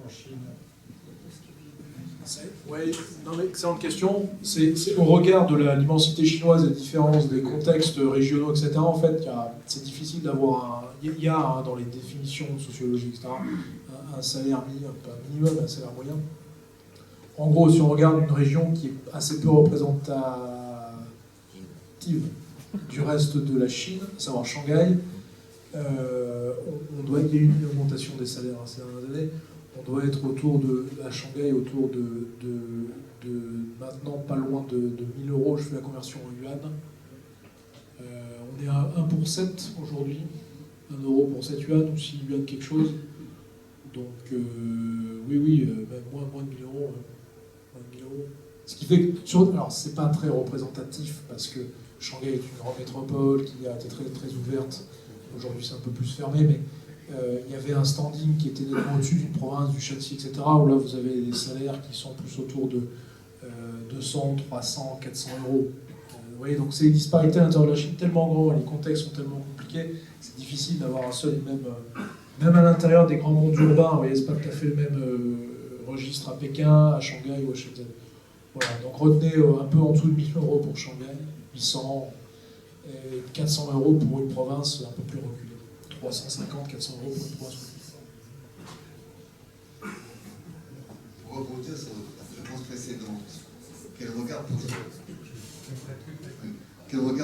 en Chine? Oui, excellente question. C'est au regard de l'immensité chinoise et des différences des contextes régionaux, etc. En fait, c'est difficile d'avoir il y a dans les définitions sociologiques, etc., un salaire minimum, un salaire moyen. En gros, si on regarde une région qui est assez peu représentative du reste de la Chine, à savoir Shanghai, il y a eu une augmentation des salaires ces dernières années. On doit être à Shanghai, autour de maintenant pas loin de 1000 euros, je fais la conversion en yuan. On est à 1 pour 7 aujourd'hui, 1 euro pour 7 yuan, ou 6 yuan quelque chose. Donc oui, même moins de 1000 euros. Ce qui fait que, alors c'est pas très représentatif, parce que Shanghai est une grande métropole qui a été très, très ouverte. Aujourd'hui c'est un peu plus fermé, mais il y avait un standing qui était nettement au-dessus d'une province, du Shanxi, etc., où là vous avez des salaires qui sont plus autour de 200, 300, 400 euros. Vous voyez, donc c'est une disparité à l'intérieur de la Chine tellement grand, les contextes sont tellement compliqués, c'est difficile d'avoir un seul et même à l'intérieur des grands mondes urbains, vous voyez, c'est pas tout à fait le même registre à Pékin, à Shanghai ou à Shenzhen. Voilà, donc retenez un peu en dessous de 1000 euros pour Shanghai, 800, et 400 euros pour une province un peu plus reculée. 350, 400 euros pour une province. Pour rebondir sur la réponse précédente, quel regard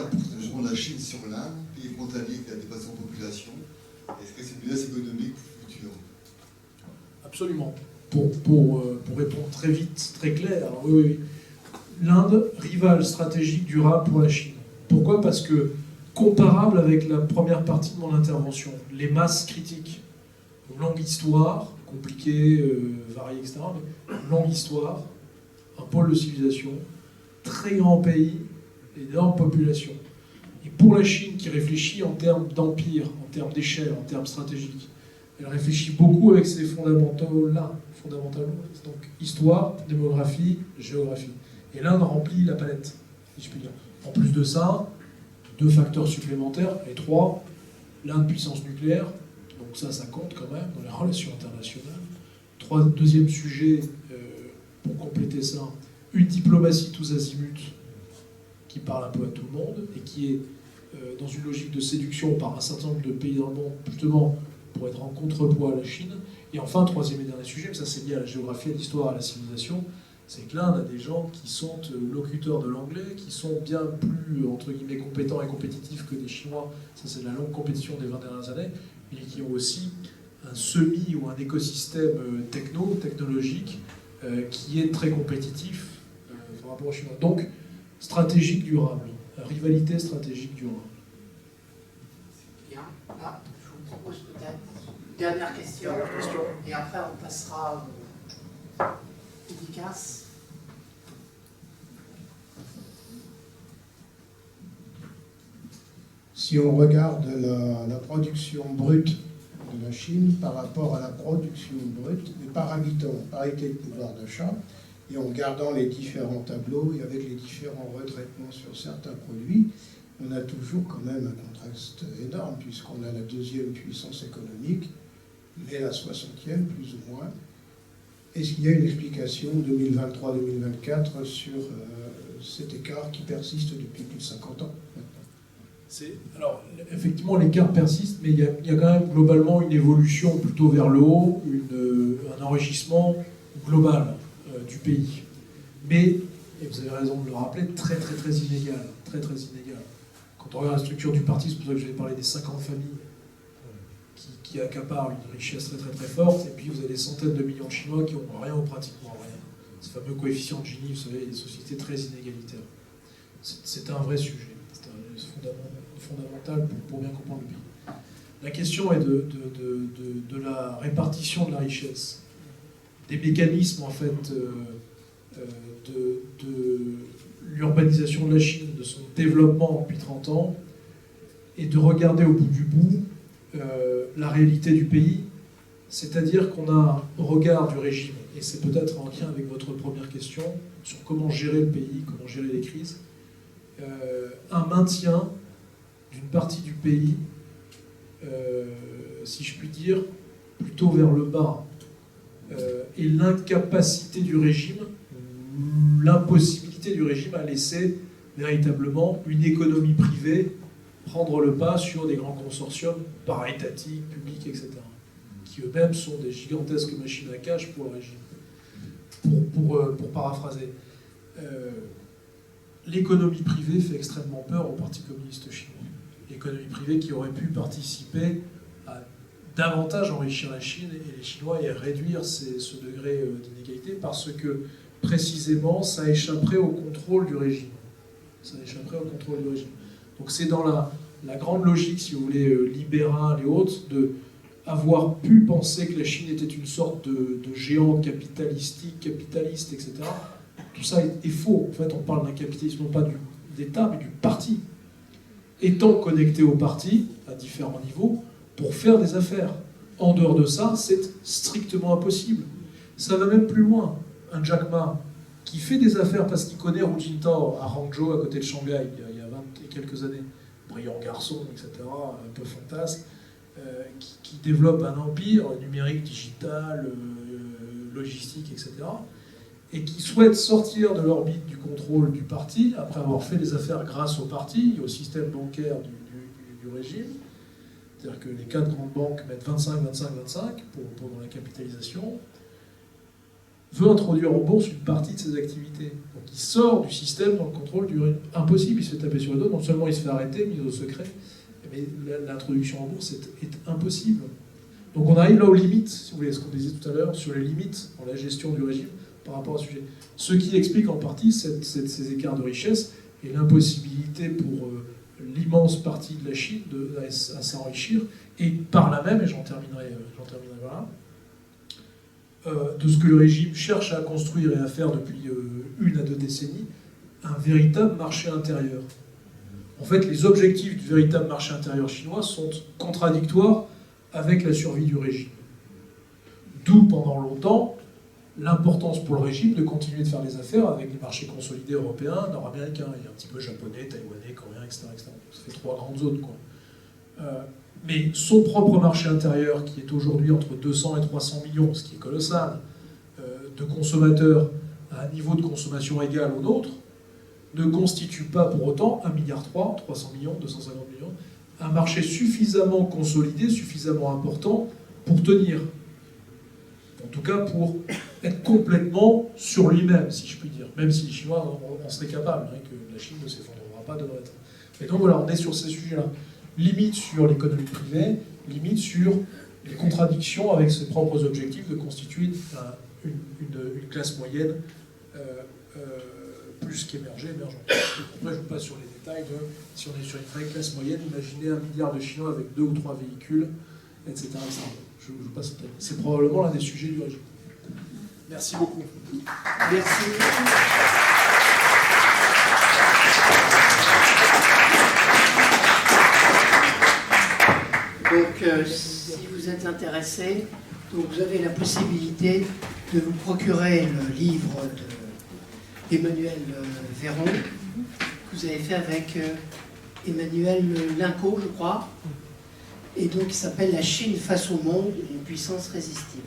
porte justement la Chine sur l'Inde, pays frontalier qui a dépassé en population? Est-ce que c'est une menace économique future? Absolument. Pour répondre très vite, très clair, alors oui. L'Inde, rival stratégique durable pour la Chine. Pourquoi? Parce que comparable avec la première partie de mon intervention, les masses critiques, longue histoire, compliquée, variée, etc., mais longue histoire, un pôle de civilisation, très grand pays, énorme population. Et pour la Chine qui réfléchit en termes d'empire, en termes d'échelle, en termes stratégiques, elle réfléchit beaucoup avec ces fondamentaux-là, donc histoire, démographie, géographie. Et l'Inde remplit la palette, si je puis dire. En plus de ça, 2 facteurs supplémentaires, et 3, l'Inde puissance nucléaire, donc ça compte quand même dans les relations internationales. Deuxième sujet, pour compléter ça, une diplomatie tous azimuts qui parle un peu à tout le monde et qui est dans une logique de séduction par un certain nombre de pays dans le monde, justement pour être en contrepoids à la Chine. Et enfin, troisième et dernier sujet, mais ça c'est lié à la géographie, à l'histoire, à la civilisation, c'est que l'Inde a des gens qui sont locuteurs de l'anglais, qui sont bien plus, entre guillemets, compétents et compétitifs que des Chinois, ça c'est la longue compétition des 20 dernières années, et qui ont aussi un semi ou un écosystème technologique, qui est très compétitif par rapport aux Chinois. Donc, stratégique durable, rivalité stratégique durable. Bien. Ah, je vous propose peut-être une dernière question. Et après, on passera aux dédicaces. Si on regarde la production brute de la Chine par rapport à la production brute par habitant, parité de pouvoir d'achat, et en regardant les différents tableaux et avec les différents retraitements sur certains produits, on a toujours quand même un contraste énorme, puisqu'on a la 2e puissance économique, mais la 60e plus ou moins. Est-ce qu'il y a une explication 2023-2024 sur cet écart qui persiste depuis plus de 50 ans maintenant? Alors, effectivement, l'écart persiste, mais il y a quand même globalement une évolution plutôt vers le haut, un enrichissement global du pays. Mais, et vous avez raison de le rappeler, très inégal. Très inégal. Quand on regarde la structure du parti, c'est pour ça que je vais parler des 50 familles qui accaparent une richesse très forte, et puis vous avez des centaines de millions de Chinois qui n'ont rien ou pratiquement rien. Ce fameux coefficient de Gini, vous savez, des sociétés très inégalitaires. C'est un vrai sujet. C'est fondamental pour bien comprendre le pays. La question est de la répartition de la richesse, des mécanismes en fait de l'urbanisation de la Chine, de son développement depuis 30 ans, et de regarder au bout du bout la réalité du pays, c'est-à-dire qu'on a au regard du régime, et c'est peut-être en lien avec votre première question, sur comment gérer le pays, comment gérer les crises, un maintien d'une partie du pays, si je puis dire, plutôt vers le bas, et l'incapacité du régime, l'impossibilité du régime à laisser véritablement une économie privée prendre le pas sur des grands consortiums parétatiques, publics, etc., qui eux-mêmes sont des gigantesques machines à cash pour le régime. Pour paraphraser, l'économie privée fait extrêmement peur au Parti communiste chinois. L'économie privée qui aurait pu participer à davantage enrichir la Chine et les Chinois et réduire ce degré d'inégalité parce que, précisément, ça échapperait au contrôle du régime. Donc c'est dans la grande logique, si vous voulez, libérale et autres, de avoir pu penser que la Chine était une sorte de géant capitaliste, etc. Tout ça est faux. En fait, on parle d'un capitalisme non pas d'État, mais du parti. Étant connecté au parti, à différents niveaux, pour faire des affaires. En dehors de ça, c'est strictement impossible. Ça va même plus loin. Un Jack Ma qui fait des affaires parce qu'il connaît Hu Jintao à Hangzhou, à côté de Shanghai, il y a 20 et quelques années, brillant garçon, etc., un peu fantasque, qui développe un empire numérique, digital, logistique, etc., et qui souhaitent sortir de l'orbite du contrôle du parti, après avoir fait des affaires grâce au parti et au système bancaire du régime. C'est-à-dire que les 4 grandes banques mettent 25 pour la capitalisation, veut introduire en bourse une partie de ses activités. Donc il sort du système dans le contrôle du régime. Impossible, il se fait taper sur le dos, non seulement il se fait arrêter, mis au secret, mais l'introduction en bourse est impossible. Donc on arrive là aux limites, si vous voulez, ce qu'on disait tout à l'heure, sur les limites dans la gestion du régime par rapport au sujet. Ce qui explique en partie ces écarts de richesse et l'impossibilité pour l'immense partie de la Chine à s'enrichir, et par là même, et j'en terminerai par là, de ce que le régime cherche à construire et à faire depuis 1 à 2 décennies, un véritable marché intérieur. En fait, les objectifs du véritable marché intérieur chinois sont contradictoires avec la survie du régime. D'où, pendant longtemps, l'importance pour le régime de continuer de faire des affaires avec des marchés consolidés européens, nord-américains, et un petit peu japonais, taïwanais, coréens, etc., etc. Ça fait 3 grandes zones, quoi. Mais son propre marché intérieur, qui est aujourd'hui entre 200 et 300 millions, ce qui est colossal, de consommateurs à un niveau de consommation égal au nôtre, ne constitue pas pour autant 1,3 milliard, 300 millions, 250 millions, un marché suffisamment consolidé, suffisamment important pour tenir. En tout cas, pour être complètement sur lui-même, si je puis dire. Même si les Chinois en seraient capables, hein, que la Chine ne s'effondrera pas, devrait être. Et donc voilà, on est sur ces sujets-là. Limite sur l'économie privée, limite sur les contradictions avec ses propres objectifs de constituer une classe moyenne plus qu'émergée, émergente. Après, je vous passe sur les détails de si on est sur une vraie classe moyenne, imaginez 1 milliard de Chinois avec 2 ou 3 véhicules, etc. Je vous passe. C'est probablement l'un des sujets du régime. Merci beaucoup. Merci. Donc, si vous êtes intéressé, donc vous avez la possibilité de vous procurer le livre d'Emmanuel Véron, que vous avez fait avec Emmanuel Linco, je crois, et donc il s'appelle « La Chine face au monde, une puissance résistible ».